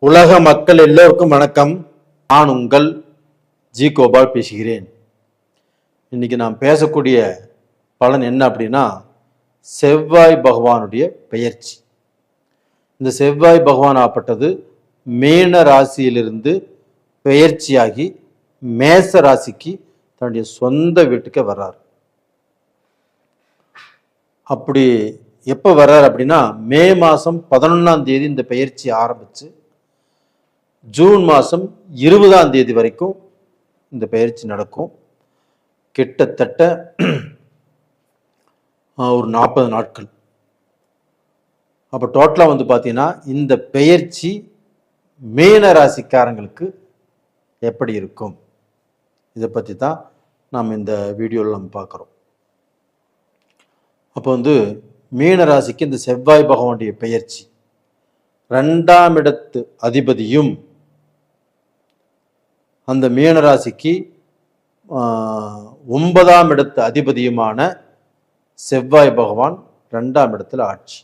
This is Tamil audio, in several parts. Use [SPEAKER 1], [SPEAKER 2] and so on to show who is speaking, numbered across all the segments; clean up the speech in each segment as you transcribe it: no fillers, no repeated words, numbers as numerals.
[SPEAKER 1] உலக மக்கள் எல்லோருக்கும் வணக்கம். நான் உங்கள் ஜி கோபால் பேசுகிறேன். இன்னைக்கு நாம் பேசக்கூடிய பலன் என்ன அப்படின்னா, செவ்வாய் பகவானுடைய பெயர்ச்சி. இந்த செவ்வாய் பகவான் ஆப்பட்டது மீன ராசியிலிருந்து பெயர்ச்சியாகி மேச ராசிக்கு தன்னுடைய சொந்த வீட்டுக்கு வர்றார். அப்படி எப்போ வர்றார் அப்படின்னா, மே மாதம் 11ஆம் தேதி இந்த பெயர்ச்சி ஆரம்பிச்சு ஜூன் மாதம் 20ஆம் தேதி வரைக்கும் இந்த பயிற்சி நடக்கும். கிட்டத்தட்ட ஒரு 40 நாட்கள். அப்போ டோட்டலாக பார்த்தீங்கன்னா இந்த பெயர்ச்சி மீன ராசிக்காரங்களுக்கு எப்படி இருக்கும், இதை பற்றி தான் நாம் இந்த வீடியோவில் நம்ம பார்க்குறோம். அப்போ மீன ராசிக்கு இந்த செவ்வாய் பகவானுடைய பெயர்ச்சி 2ஆம் இடத்து அதிபதியும் அந்த மீனராசிக்கு 9ஆம் இடத்து அதிபதியுமான செவ்வாய் பகவான் 2ஆம் இடத்துல ஆட்சி.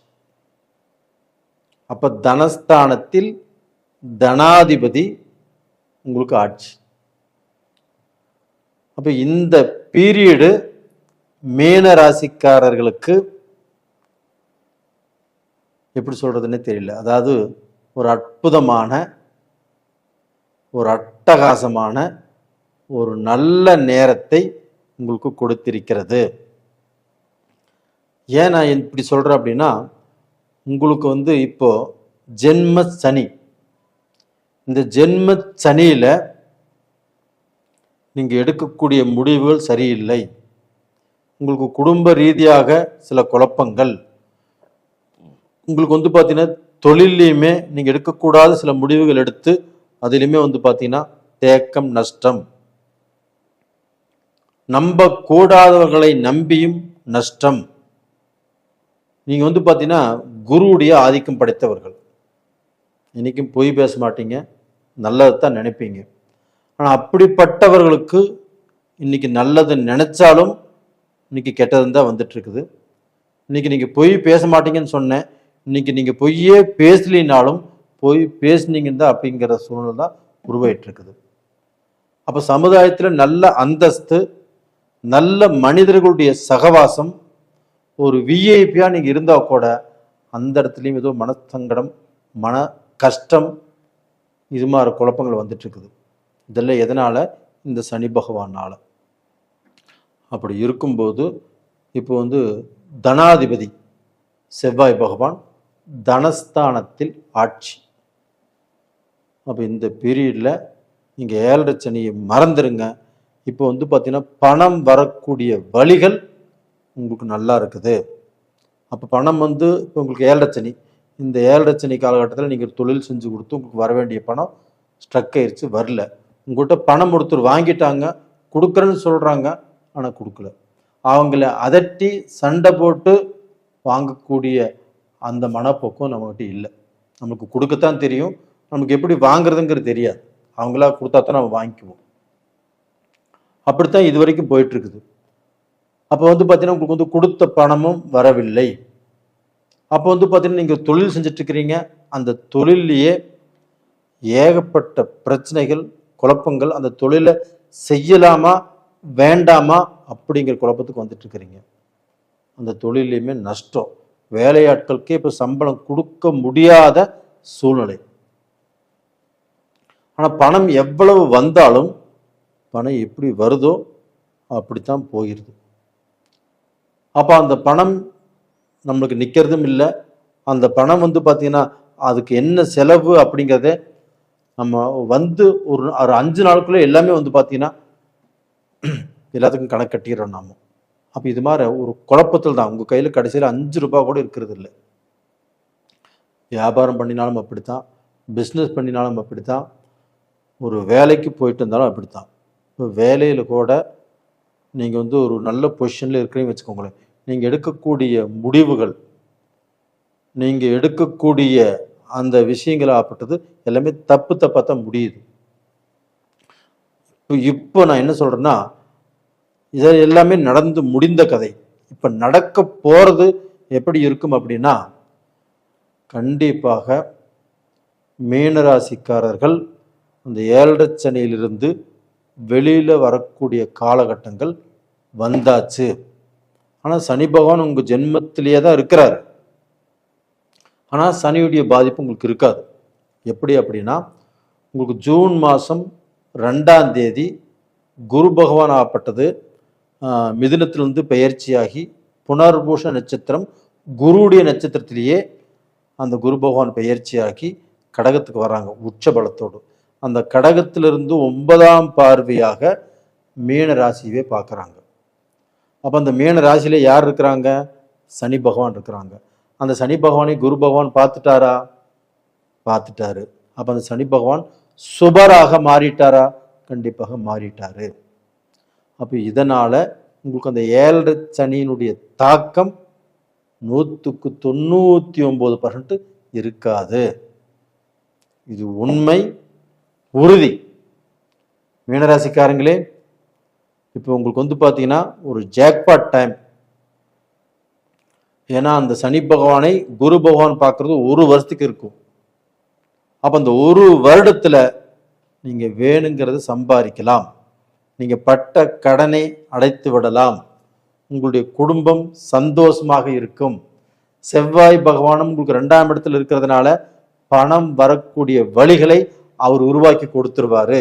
[SPEAKER 1] அப்ப தனஸ்தானத்தில் தனாதிபதி உங்களுக்கு ஆட்சி. அப்ப இந்த பீரியடு மீன ராசிக்காரர்களுக்கு எப்படி சொல்றதுன்னே தெரியல. அதாவது ஒரு அற்புதமான, ஒரு அட்டகாசமான, ஒரு நல்ல நேரத்தை உங்களுக்கு கொடுத்திருக்கிறது. ஏன் நான் இப்படி சொல்றேன் அப்படின்னா, உங்களுக்கு இப்போ ஜென்ம சனி. இந்த ஜென்ம சனியில நீங்க எடுக்கக்கூடிய முடிவுகள் சரியில்லை. உங்களுக்கு குடும்ப ரீதியாக சில குழப்பங்கள், உங்களுக்கு பார்த்தீங்கன்னா தொழிலையுமே நீங்க எடுக்கக்கூடாத சில முடிவுகள் எடுத்து அதிலுமே பார்த்தீங்கன்னா தேக்கம், நஷ்டம், நம்ப கூடாதவர்களை நம்பியும் நஷ்டம். நீங்க பார்த்தீங்கன்னா குருவுடைய ஆதிக்கம் படைத்தவர்கள். இன்னைக்கும் பொய் பேச மாட்டீங்க, நல்லதுதான் நினைப்பீங்க. ஆனால் அப்படிப்பட்டவர்களுக்கு இன்னைக்கு நல்லது நினைச்சாலும் இன்னைக்கு கெட்டது தான் வந்துட்டு இருக்குது. இன்னைக்கு நீங்க பொய் பேச மாட்டீங்கன்னு சொன்னேன், இன்னைக்கு நீங்க பொய்யே பேசலினாலும் போய் பேசுனீங்கன்னு தான் அப்படிங்கிற சூழ்நிலை தான் உருவாயிட்டு இருக்குது. அப்போ சமுதாயத்தில் நல்ல அந்தஸ்து, நல்ல மனிதர்களுடைய சகவாசம், ஒரு விஐபியா நீங்க இருந்தா கூட அந்த இடத்துலையும் ஏதோ மனசங்கடம், மன கஷ்டம், இது மாதிரி குழப்பங்கள் வந்துட்டு இருக்குது. இதெல்லாம் எதனால? இந்த சனி பகவானால. அப்படி இருக்கும்போது இப்போ தனாதிபதி செவ்வாய் பகவான் தனஸ்தானத்தில் ஆட்சி. அப்போ இந்த பீரியடில் நீங்கள் 7.5 சனியை மறந்துடுங்க. இப்போ பார்த்தீங்கன்னா பணம் வரக்கூடிய வழிகள் உங்களுக்கு நல்லா இருக்குது. அப்போ பணம் இப்போ உங்களுக்கு 7.5 சனி, இந்த 7.5 சனி காலகட்டத்தில் நீங்கள் தொழில் செஞ்சு கொடுத்து உங்களுக்கு வர வேண்டிய பணம் ஸ்ட்ரக் ஆயிடுச்சு, வரல. உங்கள்கிட்ட பணம் ஒருத்தர் வாங்கிட்டாங்க, கொடுக்குறேன்னு சொல்கிறாங்க, ஆனால் கொடுக்கல. அவங்கள அதட்டி சண்டை போட்டு வாங்கக்கூடிய அந்த மனப்போக்கம் நம்மகிட்ட இல்லை. நமக்கு கொடுக்கத்தான் தெரியும், நமக்கு எப்படி வாங்குறதுங்கிறது தெரியாது. அவங்களா கொடுத்தா தான் நம்ம வாங்கிக்குவோம். அப்படித்தான் இது வரைக்கும் போயிட்டு இருக்குது. அப்போ பார்த்தீங்கன்னா உங்களுக்கு கொடுத்த பணமும் வரவில்லை. அப்போ பார்த்தீங்கன்னா நீங்கள் தொழில் செஞ்சுட்டு இருக்கிறீங்க, அந்த தொழிலையே ஏகப்பட்ட பிரச்சனைகள், குழப்பங்கள். அந்த தொழிலை செய்யலாமா வேண்டாமா அப்படிங்கிற குழப்பத்துக்கு வந்துட்டு இருக்கிறீங்க. அந்த தொழிலையுமே நஷ்டம். வேலையாட்களுக்கே இப்போ சம்பளம் கொடுக்க முடியாத சூழ்நிலை. ஆனால் பணம் எவ்வளவு வந்தாலும் பணம் எப்படி வருதோ அப்படித்தான் போகிறது. அப்போ அந்த பணம் நம்மளுக்கு நிற்கிறதும் இல்லை. அந்த பணம் பார்த்தீங்கன்னா அதுக்கு என்ன செலவு அப்படிங்கிறத நம்ம ஒரு 5 நாளுக்குள்ளே எல்லாமே பார்த்தீங்கன்னா எல்லாத்துக்கும் கணக்கு கட்டிடுறோம் நாம. அப்போ இது மாதிரி ஒரு குழப்பத்தில் தான். உங்கள் கையில் கடைசியில் 5 ரூபாய் கூட இருக்கிறது இல்லை. வியாபாரம் பண்ணினாலும் அப்படித்தான், பிஸ்னஸ் பண்ணினாலும் அப்படித்தான், ஒரு வேலைக்கு போயிட்டு இருந்தாலும் அப்படித்தான். இப்போ வேலையில் கூட நீங்கள் ஒரு நல்ல பொசிஷனில் இருக்கிறீங்கன்னு வச்சுக்கோங்களேன், நீங்கள் எடுக்கக்கூடிய முடிவுகள், நீங்கள் எடுக்கக்கூடிய அந்த விஷயங்களை ஆப்பட்டது எல்லாமே தப்பாக தான் முடியுது. இப்போ நான் என்ன சொல்கிறேன்னா, இது எல்லாமே நடந்து முடிந்த கதை. இப்போ நடக்க போகிறது எப்படி இருக்கும் அப்படின்னா, கண்டிப்பாக மீனராசிக்காரர்கள் அந்த 7.5 சனியிலிருந்து வெளியில் வரக்கூடிய காலகட்டங்கள் வந்தாச்சு. ஆனால் சனி பகவான் உங்கள் ஜென்மத்திலேயே தான் இருக்கிறார். ஆனால் சனியுடைய பாதிப்பு உங்களுக்கு இருக்காது. எப்படி அப்படின்னா, உங்களுக்கு ஜூன் மாதம் 2ஆம் தேதி குரு பகவான் ஆகப்பட்டது மிதுனத்திலிருந்து பெயர்ச்சியாகி புனர்பூஷ நட்சத்திரம் குருவுடைய நட்சத்திரத்திலேயே அந்த குரு பகவான் பெயர்ச்சியாகி கடகத்துக்கு வராங்க உச்ச பலத்தோடு. அந்த கடகத்திலிருந்து 9ஆம் பார்வையாக மீன ராசியவே பார்க்குறாங்க. அப்போ அந்த மீன ராசியில யார் இருக்கிறாங்க? சனி பகவான் இருக்கிறாங்க. அந்த சனி பகவானை குரு பகவான் பார்த்துட்டாரா? பார்த்துட்டாரு. அப்போ அந்த சனி பகவான் சுபராக மாறிட்டாரா? கண்டிப்பாக மாறிட்டாரு. அப்போ இதனால உங்களுக்கு அந்த 7.5 சனியினுடைய தாக்கம் 99% இருக்காது. இது உண்மை, உறுதி. மீனராசிக்காரங்களே, இப்போ உங்களுக்கு பார்த்தீங்கன்னா ஒரு ஜாக்பாட் டைம். ஏன்னா அந்த சனி பகவானை குரு பகவான் பார்க்கறது 1 வருஷத்துக்கு இருக்கும். அப்போ அந்த 1 வருடத்துல நீங்க வேணுங்கிறத சம்பாதிக்கலாம். நீங்க பட்ட கடனை அடைத்து விடலாம். உங்களுடைய குடும்பம் சந்தோஷமாக இருக்கும். செவ்வாய் பகவானும் உங்களுக்கு 2ஆம் இடத்துல இருக்கிறதுனால பணம் வரக்கூடிய வழிகளை அவர் உருவாக்கி கொடுத்துருவாரு.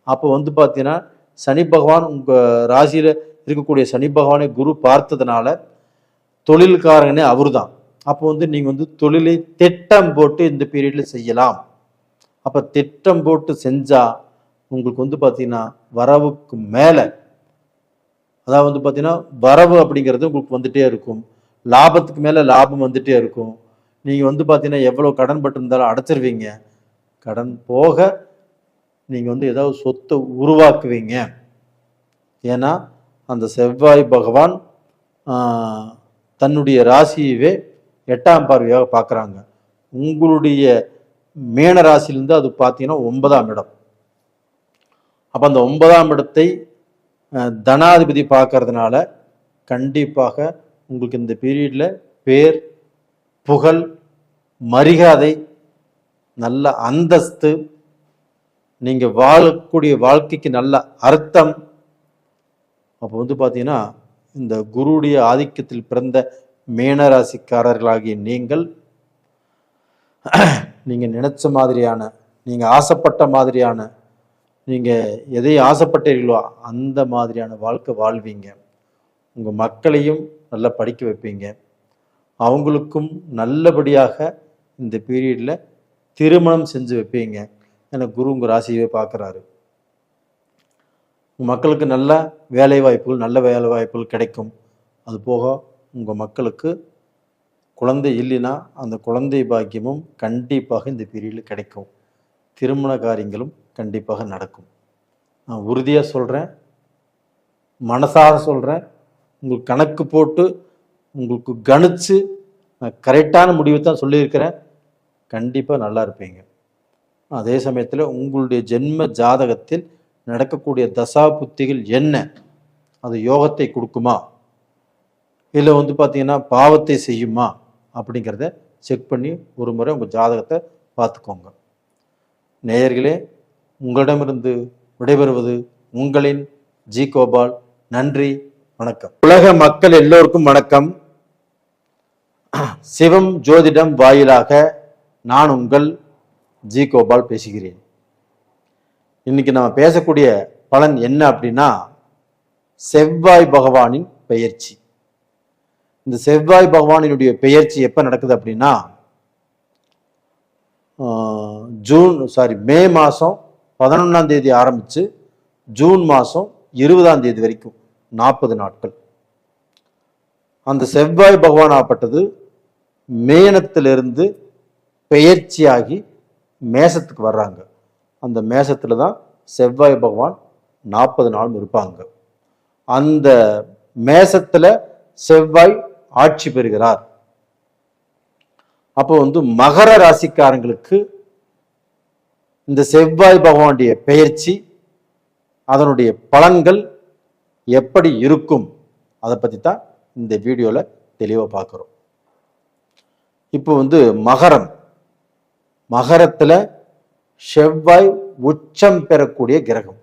[SPEAKER 1] அப்போ பார்த்தீங்கன்னா சனி பகவான் உங்கள் ராசியில் இருக்கக்கூடிய சனி பகவானை குரு பார்த்ததுனால தொழில்காரனே அவர் தான். அப்போ நீங்கள் தொழிலை திட்டம் போட்டு இந்த பீரியடில் செய்யலாம். அப்போ திட்டம் போட்டு செஞ்சால் உங்களுக்கு பார்த்தீங்கன்னா வரவுக்கு மேலே, அதாவது பார்த்தீங்கன்னா வரவு அப்படிங்கிறது உங்களுக்கு வந்துட்டே இருக்கும். லாபத்துக்கு மேலே லாபம் வந்துட்டே இருக்கும். நீங்கள் பார்த்தீங்கன்னா எவ்வளோ கடன் பட்டு இருந்தாலும் அடைச்சிருவீங்க. கடன் போக நீங்கள் ஏதாவது சொத்தை உருவாக்குவீங்க. ஏன்னா அந்த செவ்வாய் பகவான் தன்னுடைய ராசியவே 8ஆம் பார்வையாக பார்க்குறாங்க. உங்களுடைய மீன ராசியிலிருந்து அது பார்த்தீங்கன்னா 9ஆம் இடம். அப்போ அந்த 9ஆம் இடத்தை தனாதிபதி பார்க்கறதுனால கண்டிப்பாக உங்களுக்கு இந்த பீரியடில் பேர், புகழ், மரியாதை, நல்ல அந்தஸ்து, நீங்கள் வாழக்கூடிய வாழ்க்கைக்கு நல்ல அர்த்தம். அப்போ பார்த்தீங்கன்னா இந்த குருவுடைய ஆதிக்கத்தில் பிறந்த மீனராசிக்காரர்களாகிய நீங்கள் நினைச்ச மாதிரியான, நீங்கள் ஆசைப்பட்ட மாதிரியான, நீங்கள் எதை ஆசைப்பட்டீர்களோ அந்த மாதிரியான வாழ்க்கை வாழ்வீங்க. உங்கள் மக்களையும் நல்லா படிக்க வைப்பீங்க. அவங்களுக்கும் நல்லபடியாக இந்த பீரியடில் திருமணம் செஞ்சு வைப்பீங்க. ஏன்னா குரு உங்கள் ராசியவே பார்க்குறாரு. உங்கள் மக்களுக்கு நல்ல வேலை வாய்ப்புகள் கிடைக்கும். அது போக உங்கள் மக்களுக்கு குழந்தை இல்லைன்னா அந்த குழந்தை பாக்கியமும் கண்டிப்பாக இந்த பீரியடில் கிடைக்கும். திருமண காரியங்களும் கண்டிப்பாக நடக்கும். நான் உறுதியாக சொல்கிறேன், மனசார சொல்கிறேன். உங்களுக்கு கணக்கு போட்டு உங்களுக்கு கணிச்சு நான் கரெக்டான முடிவை தான் சொல்லியிருக்கிறேன். கண்டிப்பாக நல்லா இருப்பீங்க. அதே சமயத்தில் உங்களுடைய ஜென்ம ஜாதகத்தில் நடக்கக்கூடிய தசா புத்திகள் என்ன, அது யோகத்தை கொடுக்குமா இல்லை பார்த்தீங்கன்னா பாவத்தை செய்யுமா அப்படிங்கிறத செக் பண்ணி ஒரு முறை உங்கள் ஜாதகத்தை பார்த்துக்கோங்க. நேயர்களே, உங்களிடமிருந்து விடைபெறுவது உங்களின் ஜி கோபால். நன்றி, வணக்கம். உலக மக்கள் எல்லோருக்கும் வணக்கம். சிவம் ஜோதிடம் வாயிலாக நான் உங்கள் ஜி கோபால் பேசுகிறேன். இன்னைக்கு நம்ம பேசக்கூடிய பலன் என்ன அப்படின்னா, செவ்வாய் பகவானின் பெயர்ச்சி. இந்த செவ்வாய் பகவானினுடைய பெயர்ச்சி எப்போ நடக்குது அப்படின்னா, மே மாதம் 11ஆம் தேதி ஆரம்பித்து ஜூன் மாதம் 20ஆம் தேதி வரைக்கும் 40 நாட்கள். அந்த செவ்வாய் பகவான் ஆகப்பட்டது மேனத்திலிருந்து பெயர்ச்சியாகி மேசத்துக்கு வர்றாங்க. அந்த மேசத்தில் தான் செவ்வாய் பகவான் 40 நாளும் இருப்பாங்க. அந்த மேசத்தில் செவ்வாய் ஆட்சி பெறுகிறார். அப்போ மகர ராசிக்காரங்களுக்கு இந்த செவ்வாய் பகவானுடைய பெயர்ச்சி, அதனுடைய பலன்கள் எப்படி இருக்கும் அதை பற்றி தான் இந்த வீடியோவில் தெளிவாக பார்க்குறோம். இப்போ மகரம், மகரத்துல செவ்வாய் உச்சம் பெறக்கூடிய கிரகம்.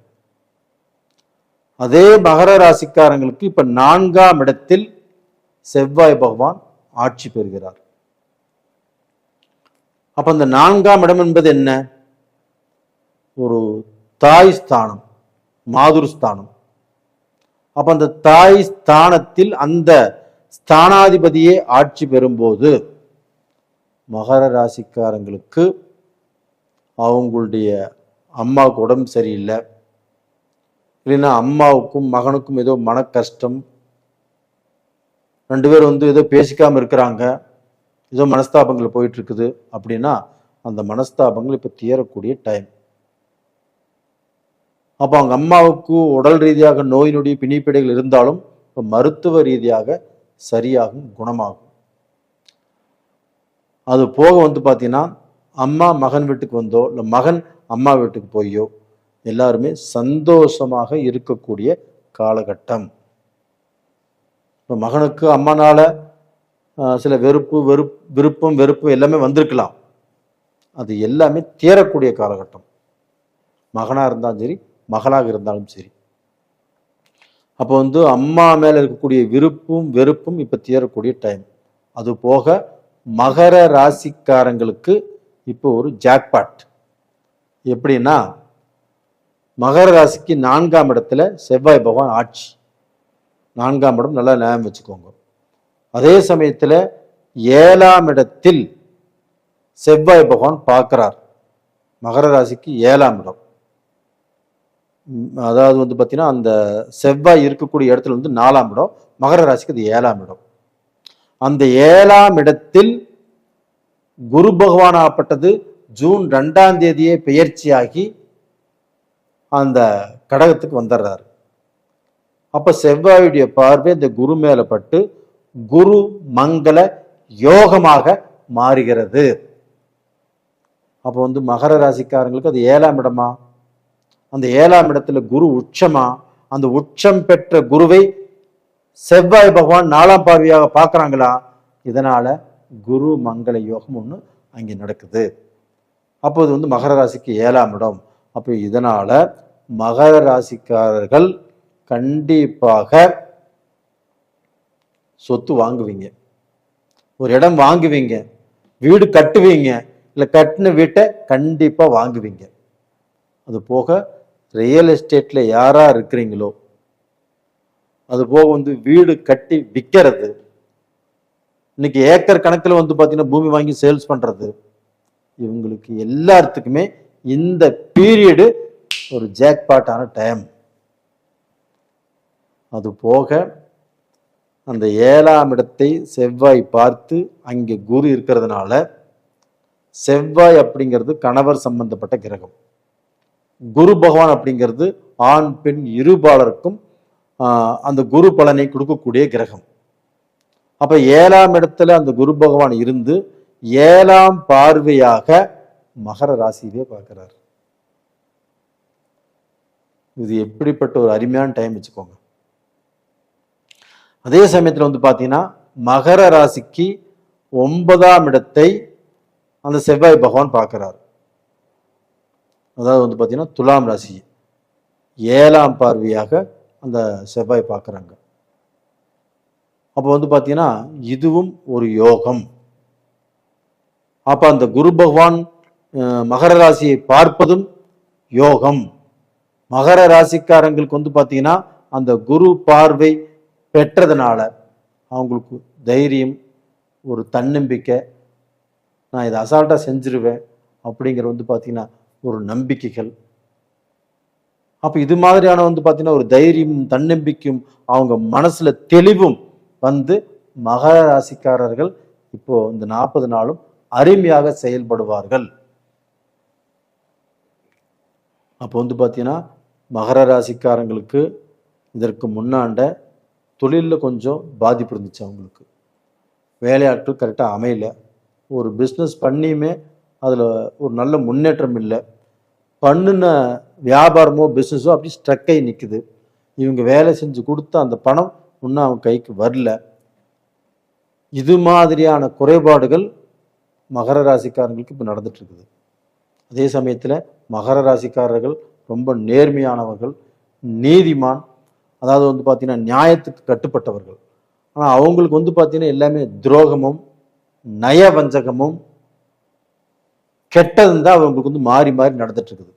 [SPEAKER 1] அதே மகர ராசிக்காரங்களுக்கு இப்ப 4ஆம் இடத்தில் செவ்வாய் பகவான் ஆட்சி பெறுகிறார். அப்ப அந்த 4ஆம் இடம் என்பது என்ன? ஒரு தாய் ஸ்தானம், மாதுர் ஸ்தானம். அப்ப அந்த தாய் ஸ்தானத்தில் அந்த ஸ்தானாதிபதியே ஆட்சி பெறும்போது மகர ராசிக்காரங்களுக்கு அவங்களுடைய அம்மாவுக்கு உடம்பு சரியில்லை, இல்லைன்னா அம்மாவுக்கும் மகனுக்கும் ஏதோ மன கஷ்டம், 2 பேரும் ஏதோ பேசிக்காம இருக்கிறாங்க, ஏதோ மனஸ்தாபங்கள் போயிட்டு இருக்குது அப்படின்னா அந்த மனஸ்தாபங்கள் இப்ப தீரக்கூடிய டைம். அப்போ அவங்க அம்மாவுக்கு உடல் ரீதியாக நோய் நொடி பிணிப்பிடைகள் இருந்தாலும் இப்போ மருத்துவ ரீதியாக சரியாகும், குணமாகும். அது போக பார்த்தீங்கன்னா அம்மா மகன் வீட்டுக்கு வந்தோ இல்லை மகன் அம்மா வீட்டுக்கு போயோ எல்லாருமே சந்தோஷமாக இருக்கக்கூடிய காலகட்டம். இப்போ மகனுக்கு அம்மானால சில விருப்பம் வெறுப்பு எல்லாமே வந்திருக்கலாம், அது எல்லாமே தீரக்கூடிய காலகட்டம். மகனாக இருந்தாலும் சரி, மகளாக இருந்தாலும் சரி. அப்போ அம்மா மேல இருக்கக்கூடிய விருப்பும் வெறுப்பும் இப்ப தீரக்கூடிய டைம். அது போக மகர ராசிக்காரங்களுக்கு இப்போ ஒரு ஜாக்பாட். எப்படின்னா மகர ராசிக்கு 4ஆம் இடத்துல செவ்வாய் பகவான் ஆட்சி. 4ஆம் இடம் நல்லா ஞாபகம் வச்சுக்கோங்க. அதே சமயத்துல 7ஆம் இடத்தில் செவ்வாய் பகவான் பார்க்கிறார். மகர ராசிக்கு 7ஆம் இடம், அதாவது பார்த்தீங்கன்னா அந்த செவ்வாய் இருக்கக்கூடிய இடத்துல 4ஆம் இடம், மகர ராசிக்கு அது 7ஆம் இடம். அந்த 7ஆம் இடத்தில் குரு பகவான் ஆப்பட்டது ஜூன் 2ஆம் தேதியே பெயர்ச்சியாகி அந்த கடகத்துக்கு வந்துடுறாரு. அப்ப செவ்வாயுடைய பார்வை இந்த குரு மேல பட்டு குரு மங்கள யோகமாக மாறுகிறது. அப்போ மகர ராசிக்காரங்களுக்கு அது 7ஆம் இடமா? அந்த 7ஆம் இடத்துல குரு உச்சமா? அந்த உச்சம் பெற்ற குருவை செவ்வாய் பகவான் 4ஆம் பார்வையாக பார்க்கறாங்களா? இதனால குரு மங்கள யோகம் ஒண்ணு அங்கே நடக்குது. அப்போது மகர ராசிக்கு 7ஆம் இடம். அப்போ இதனால மகர ராசிக்காரர்கள் கண்டிப்பாக சொத்து வாங்குவீங்க, ஒரு இடம் வாங்குவீங்க, வீடு கட்டுவீங்க, இல்லை கட்டின வீட்டை கண்டிப்பா வாங்குவீங்க. அது போக ரியல் எஸ்டேட்ல யாரா இருக்கிறீங்களோ, அது போக வீடு கட்டி விற்கிறது, இன்னைக்கு ஏக்கர் கணக்கில் பார்த்தீங்கன்னா பூமி வாங்கி சேல்ஸ் பண்றது, இவங்களுக்கு எல்லாத்துக்குமே இந்த பீரியடு ஒரு ஜாக்பாட்டான டைம். அது போக அந்த 7ஆம் இடத்தை செவ்வாய் பார்த்து அங்கே குரு இருக்கிறதுனால செவ்வாய் அப்படிங்கிறது கணவர் சம்பந்தப்பட்ட கிரகம், குரு பகவான் அப்படிங்கிறது ஆண் பெண் இருபாலருக்கும் அந்த குரு பலனை கொடுக்கக்கூடிய கிரகம். அப்ப 7ஆம் இடத்துல அந்த குரு பகவான் இருந்து 7ஆம் பார்வையாக மகர ராசியவே பார்க்கிறார். இது எப்படிப்பட்ட ஒரு அருமையான டைம் வச்சுக்கோங்க. அதே சமயத்துல பாத்தீங்கன்னா மகர ராசிக்கு 9ஆம் இடத்தை அந்த செவ்வாய் பகவான் பார்க்கிறார். அதாவது பாத்தீங்கன்னா துலாம் ராசி 7ஆம் பார்வையாக அந்த செவ்வாய் பார்க்கறாங்க. அப்போ பாத்தீங்கன்னா இதுவும் ஒரு யோகம். அப்ப அந்த குரு பகவான் மகர ராசியை பார்ப்பதும் யோகம். மகர ராசிக்காரங்களுக்கு பாத்தீங்கன்னா அந்த குரு பார்வை பெற்றதுனால அவங்களுக்கு தைரியம், ஒரு தன்னம்பிக்கை, நான் இதை அசால்ட்டா செஞ்சிருவேன் அப்படிங்கிற பாத்தீங்கன்னா ஒரு நம்பிக்கைகள். அப்ப இது மாதிரியான பாத்தீங்கன்னா ஒரு தைரியமும் தன்னம்பிக்கையும் அவங்க மனசுல தெளிவும் மகர ராசிக்காரர்கள் இப்போ இந்த 40 நாளும் அருமையாக செயல்படுவார்கள். அப்போ பாத்தீங்கன்னா மகர ராசிக்காரங்களுக்கு இதற்கு முன்னாண்ட தொழிலில் கொஞ்சம் பாதிப்பு இருந்துச்சு. அவங்களுக்கு வேலையாட்கள் கரெக்டாக அமையல, ஒரு பிஸ்னஸ் பண்ணியுமே அதில் ஒரு நல்ல முன்னேற்றம் இல்லை, பண்ணின வியாபாரமோ பிஸ்னஸோ அப்படி ஸ்ட்ரக் ஆகி நிற்குது. இவங்க வேலை செஞ்சு கொடுத்த அந்த பணம் இன்னும் அவங்க கைக்கு வரல. இது மாதிரியான குறைபாடுகள் மகர ராசிக்காரங்களுக்கு இப்போ நடந்துட்டு இருக்குது. அதே சமயத்தில் மகர ராசிக்காரர்கள் ரொம்ப நேர்மையானவர்கள், நீதிமான், அதாவது வந்து பார்த்தீங்கன்னா நியாயத்துக்கு கட்டுப்பட்டவர்கள். ஆனால் அவங்களுக்கு வந்து பார்த்தீங்கன்னா எல்லாமே துரோகமும் நயவஞ்சகமும் கெட்டதும் தான் அவங்களுக்கு வந்து மாறி மாறி நடந்துட்டு இருக்குது.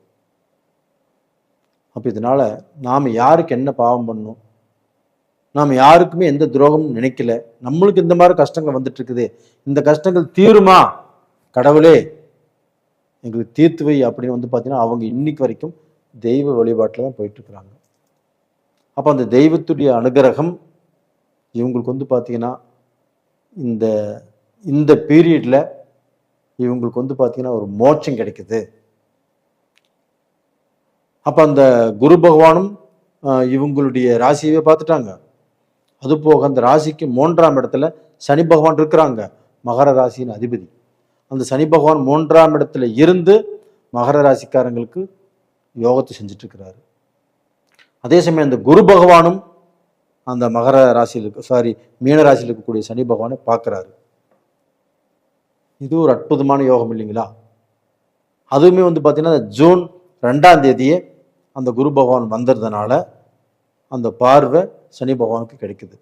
[SPEAKER 1] அப்போ இதனால நாம் யாருக்கு என்ன பாவம் பண்ணணும், நாம் யாருக்குமே எந்த துரோகமும் நினைக்கல, நம்மளுக்கு இந்த மாதிரி கஷ்டங்கள் வந்துட்டு இருக்குது, இந்த கஷ்டங்கள் தீருமா கடவுளே எங்களுக்கு தீர்த்து வை அப்படின்னு வந்து பார்த்தீங்கன்னா அவங்க இன்னைக்கு வரைக்கும் தெய்வ வழிபாட்டில் தான் போயிட்டு இருக்கிறாங்க. அப்போ அந்த தெய்வத்துடைய அனுகிரகம் இவங்களுக்கு வந்து பார்த்தீங்கன்னா இந்த இந்த பீரியட்ல இவங்களுக்கு வந்து பார்த்தீங்கன்னா ஒரு மோட்சம் கிடைக்குது. அப்போ அந்த குரு பகவானும் இவங்களுடைய ராசியவே பார்த்துட்டாங்க. அது போக அந்த ராசிக்கு 3ஆம் இடத்துல சனி பகவான் இருக்கிறாங்க, மகர ராசியின் அதிபதி. அந்த சனி பகவான் 3ஆம் இடத்துல இருந்து மகர ராசிக்காரங்களுக்கு யோகத்தை செஞ்சுட்டு இருக்கிறாரு. அதே சமயம் அந்த குரு பகவானும் அந்த மகர ராசியில் மீன ராசியில் இருக்கக்கூடிய சனி பகவானை பார்க்குறாரு. இது ஒரு அற்புதமான யோகம் இல்லைங்களா? அதுவுமே வந்து பார்த்தீங்கன்னா ஜூன் 2ஆம் தேதியே அந்த குரு பகவான் வந்ததுனால அந்த பார்வை சனி பகவானுக்கு கிடைக்குது.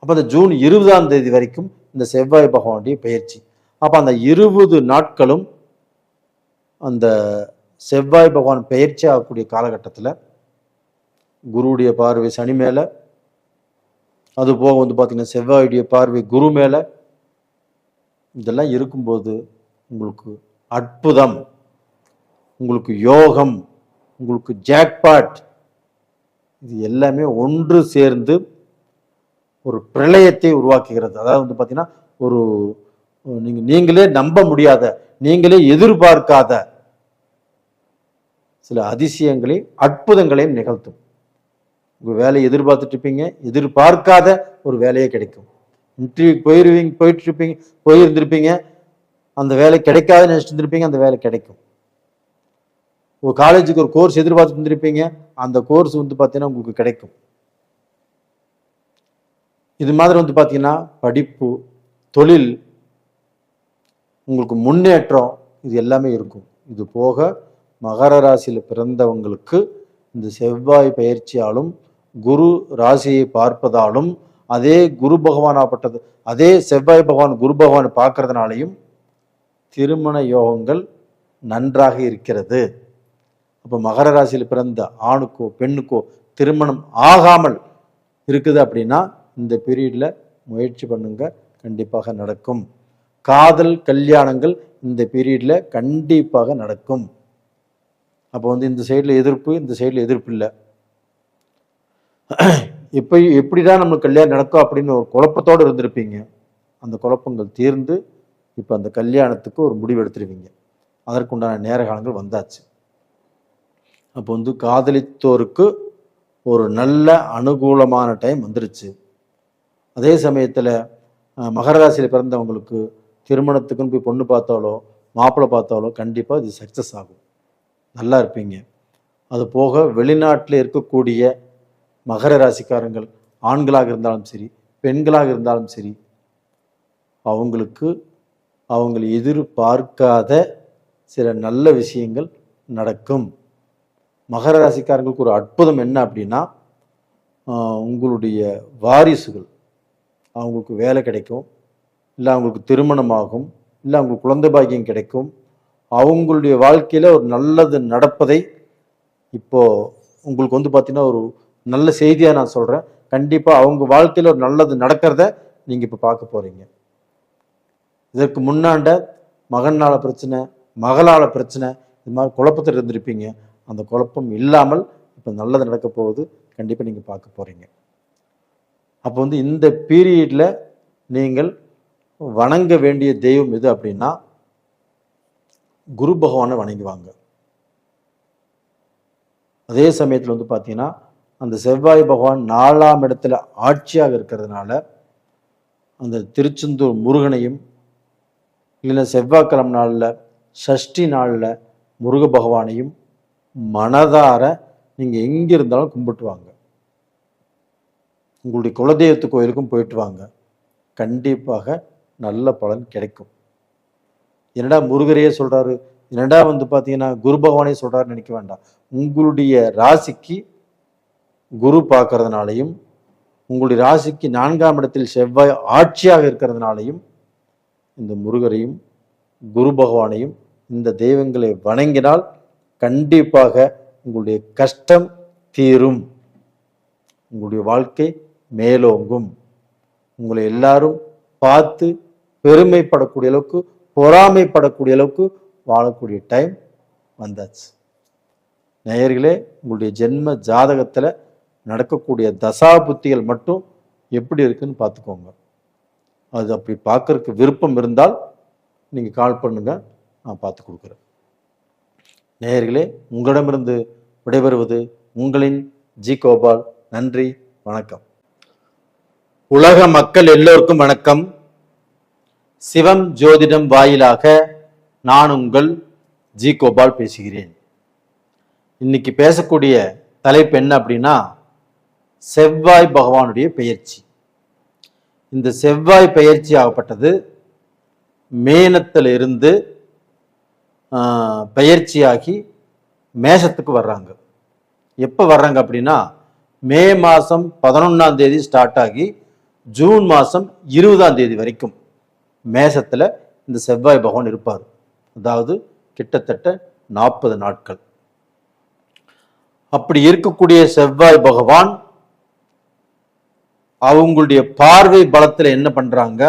[SPEAKER 1] அப்போ அந்த ஜூன் 20ஆம் தேதி வரைக்கும் இந்த செவ்வாய் பகவானுடைய பயிற்சி. அப்போ அந்த 20 நாட்களும் அந்த செவ்வாய் பகவான் பயிற்சி ஆகக்கூடிய காலகட்டத்தில் குருவுடைய பார்வை சனி மேலே, அது போக வந்து பார்த்தீங்கன்னா செவ்வாயுடைய பார்வை குரு மேலே, இதெல்லாம் இருக்கும்போது உங்களுக்கு அற்புதம், உங்களுக்கு யோகம், உங்களுக்கு ஜாக்பாட், இது எல்லாமே ஒன்று சேர்ந்து ஒரு பிரளயத்தை உருவாக்குகிறது. அதாவது வந்து பார்த்தீங்கன்னா ஒரு நீங்களே நம்ப முடியாத, நீங்களே எதிர்பார்க்காத சில அதிசயங்களையும் அற்புதங்களையும் நிகழ்த்தும். உங்கள் வேலையை எதிர்பார்த்துட்டு இருப்பீங்க, எதிர்பார்க்காத ஒரு வேலையே கிடைக்கும். இன்டர்வியூ போயிருந்திருப்பீங்க, அந்த வேலை கிடைக்காதுன்னு நினைச்சிட்டு இருந்திருப்பீங்க, அந்த வேலை கிடைக்கும். ஒரு காலேஜுக்கு ஒரு கோர்ஸ் எதிர்பார்த்துட்டு இருந்திருப்பீங்க, அந்த கோர்ஸ் வந்து பார்த்தீங்கன்னா உங்களுக்கு கிடைக்கும். இது மாதிரி வந்து பார்த்தீங்கன்னா படிப்பு, தொழில், உங்களுக்கு முன்னேற்றம், இது எல்லாமே இருக்கும். இது போக மகர ராசியில் பிறந்தவங்களுக்கு இந்த செவ்வாய் பயிற்சியாலும் குரு ராசியை பார்ப்பதாலும் அதே குரு பகவான் ஆப்பட்டது, அதே செவ்வாய் பகவான் குரு பகவானை பார்க்கறதுனாலையும் திருமண யோகங்கள் நன்றாக இருக்கிறது. அப்போ மகர ராசியில் பிறந்த ஆணுக்கோ பெண்ணுக்கோ திருமணம் ஆகாமல் இருக்குது அப்படின்னா இந்த பீரியடில் முயற்சி பண்ணுங்க, கண்டிப்பாக நடக்கும். காதல் கல்யாணங்கள் இந்த பீரியடில் கண்டிப்பாக நடக்கும். அப்போ வந்து இந்த சைடில் எதிர்ப்பு, இந்த சைடில் எதிர்ப்பு இல்லை. எப்படிதான் நம்மளுக்கு கல்யாணம் நடக்கும் அப்படின்னு ஒரு குழப்பத்தோடு இருந்திருப்பீங்க. அந்த குழப்பங்கள் தீர்ந்து இப்போ அந்த கல்யாணத்துக்கு ஒரு முடிவு எடுத்துருவீங்க. அதற்குண்டான நேர காலங்கள் வந்தாச்சு. அப்போ வந்து காதலித்தோருக்கு ஒரு நல்ல அனுகூலமான டைம் வந்துருச்சு. அதே சமயத்தில் மகர ராசியில் பிறந்தவங்களுக்கு திருமணத்துக்குன்னு போய் பொண்ணு பார்த்தாலோ மாப்பிள்ளை பார்த்தாலோ கண்டிப்பாக இது சக்ஸஸ் ஆகும், நல்லா இருப்பீங்க. அது போக வெளிநாட்டில் இருக்கக்கூடிய மகர ராசிக்காரங்கள் ஆண்களாக இருந்தாலும் சரி பெண்களாக இருந்தாலும் சரி அவங்களுக்கு அவங்க எதிர்பார்க்காத சில நல்ல விஷயங்கள் நடக்கும். மகர ராசிக்காரங்களுக்கு ஒரு அற்புதம் என்ன அப்படின்னா உங்களுடைய வாரிசுகள், அவங்களுக்கு வேலை கிடைக்கும், இல்லை அவங்களுக்கு திருமணமாகும், இல்லை அவங்களுக்கு குழந்தை பாக்கியம் கிடைக்கும், அவங்களுடைய வாழ்க்கையில் ஒரு நல்லது நடப்பதை இப்போ உங்களுக்கு வந்து பார்த்தீங்கன்னா ஒரு நல்ல செய்தியாக நான் சொல்கிறேன். கண்டிப்பாக அவங்க வாழ்க்கையில் ஒரு நல்லது நடக்கிறத நீங்கள் இப்போ பார்க்க போகிறீங்க. இதற்கு முன்னாண்ட மகனால பிரச்சனை, மகளால் பிரச்சனை, இது மாதிரி குழப்பத்தில் இருந்திருப்பீங்க. அந்த குழப்பம் இல்லாமல் இப்போ நல்லது நடக்க போகுது, கண்டிப்பாக நீங்கள் பார்க்க போகிறீங்க. அப்போ வந்து இந்த பீரியடில் நீங்கள் வணங்க வேண்டிய தெய்வம் எது அப்படின்னா குரு பகவானை வணங்குவாங்க. அதே சமயத்தில் வந்து பார்த்தீங்கன்னா அந்த செவ்வாய் பகவான் 4ஆம் இடத்துல ஆட்சியாக இருக்கிறதுனால அந்த திருச்செந்தூர் முருகனையும், இல்லைன்னா செவ்வாய்க்கிழமை நாளில் சஷ்டி நாளில் முருக பகவானையும் மனதார நீங்கள் எங்கே இருந்தாலும் கும்பிட்டு வாங்க. உங்களுடைய குலதெய்வத்து கோயிலுக்கும் போயிட்டு வாங்க, கண்டிப்பாக நல்ல பலன் கிடைக்கும். என்னடா முருகரையே சொல்கிறாரு, என்னடா பார்த்தீங்கன்னா குரு பகவானே சொல்கிறாருன்னு நினைக்க வேண்டாம். உங்களுடைய ராசிக்கு குரு பார்க்கறதுனாலையும், உங்களுடைய ராசிக்கு 4ஆம் இடத்தில் செவ்வாய் ஆட்சியாக இருக்கிறதுனாலையும் இந்த முருகரையும் குரு பகவானையும் இந்த தெய்வங்களை வணங்கினால் கண்டிப்பாக உங்களுடைய கஷ்டம் தீரும், உங்களுடைய வாழ்க்கை மேலோங்கும், உங்களை எல்லாரும் பார்த்து பெருமைப்படக்கூடிய அளவுக்கு, பொறாமைப்படக்கூடிய அளவுக்கு வாழக்கூடிய டைம் வந்தாச்சு. நேயர்களே, உங்களுடைய ஜென்ம ஜாதகத்தில் நடக்கக்கூடிய தசா புத்திகள் மட்டும் எப்படி இருக்குன்னு பார்த்துக்கோங்க. அது அப்படி பார்க்கறதுக்கு விருப்பம் இருந்தால் நீங்கள் கால் பண்ணுங்க, நான் பார்த்து கொடுக்குறேன். நேயர்களே, உங்களிடமிருந்து விடைபெறுவது உங்களின் ஜி கோபால். நன்றி, வணக்கம். உலக மக்கள் எல்லோருக்கும் வணக்கம். சிவம் ஜோதிடம் வாயிலாக நான் உங்கள் ஜி கோபால் பேசுகிறேன். இன்னைக்கு பேசக்கூடிய தலைப்பு என்ன அப்படின்னா, செவ்வாய் பகவானுடைய பெயர்ச்சி. இந்த செவ்வாய் பெயர்ச்சி ஆகப்பட்டது மேனத்திலிருந்து பெயர்ச்சியாகி மேஷத்துக்கு வர்றாங்க. எப்போ வர்றாங்க அப்படின்னா, மே மாதம் 11ஆம் தேதி ஸ்டார்ட் ஆகி ஜூன் மாதம் 20ஆம் தேதி வரைக்கும் மேஷத்தில் இந்த செவ்வாய் பகவான் இருப்பார். அதாவது கிட்டத்தட்ட 40 நாட்கள். அப்படி இருக்கக்கூடிய செவ்வாய் பகவான் அவங்களுடைய பார்வை பலத்தில் என்ன பண்றாங்க,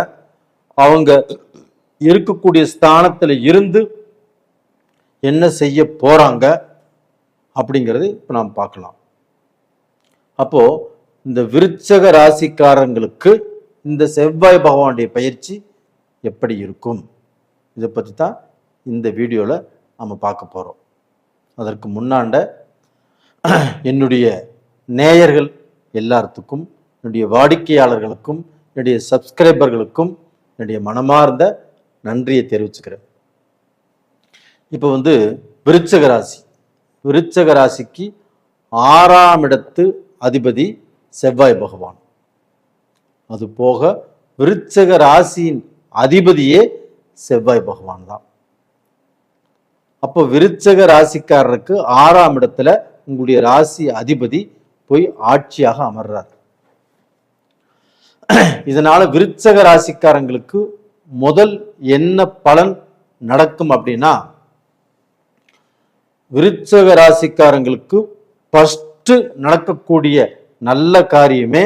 [SPEAKER 1] அவங்க இருக்கக்கூடிய ஸ்தானத்தில் இருந்து என்ன செய்ய போறாங்க அப்படிங்கிறது இப்போ நாம் பார்க்கலாம். அப்போ இந்த விருச்சக ராசிக்காரங்களுக்கு இந்த செவ்வாய் பகவானுடைய பயிற்சி எப்படி இருக்கும், இதை பற்றி தான் இந்த வீடியோவில் நம்ம பார்க்க போகிறோம். அதற்கு முன்னாண்ட என்னுடைய நேயர்கள் எல்லாத்துக்கும், என்னுடைய வாடிக்கையாளர்களுக்கும், என்னுடைய சப்ஸ்கிரைபர்களுக்கும் என்னுடைய மனமார்ந்த நன்றியை தெரிவிச்சுக்கிறேன். இப்போ விருச்சக ராசி, விருச்சக ராசிக்கு 6ஆம் இடத்து அதிபதி செவ்வாய் பகவான். அது போக விருச்சக ராசியின் அதிபதியே செவ்வாய் பகவான் தான். அப்போ விருச்சக ராசிக்காரருக்கு 6ஆம் இடத்துல உங்களுடைய ராசி அதிபதி போய் ஆட்சியாக அமர்றார். இதனால விருச்சக ராசிக்காரங்களுக்கு முதல் என்ன பலன் நடக்கும் அப்படின்னா, விருச்சக ராசிக்காரங்களுக்கு ஃபர்ஸ்ட் நடக்கக்கூடிய நல்ல காரியமே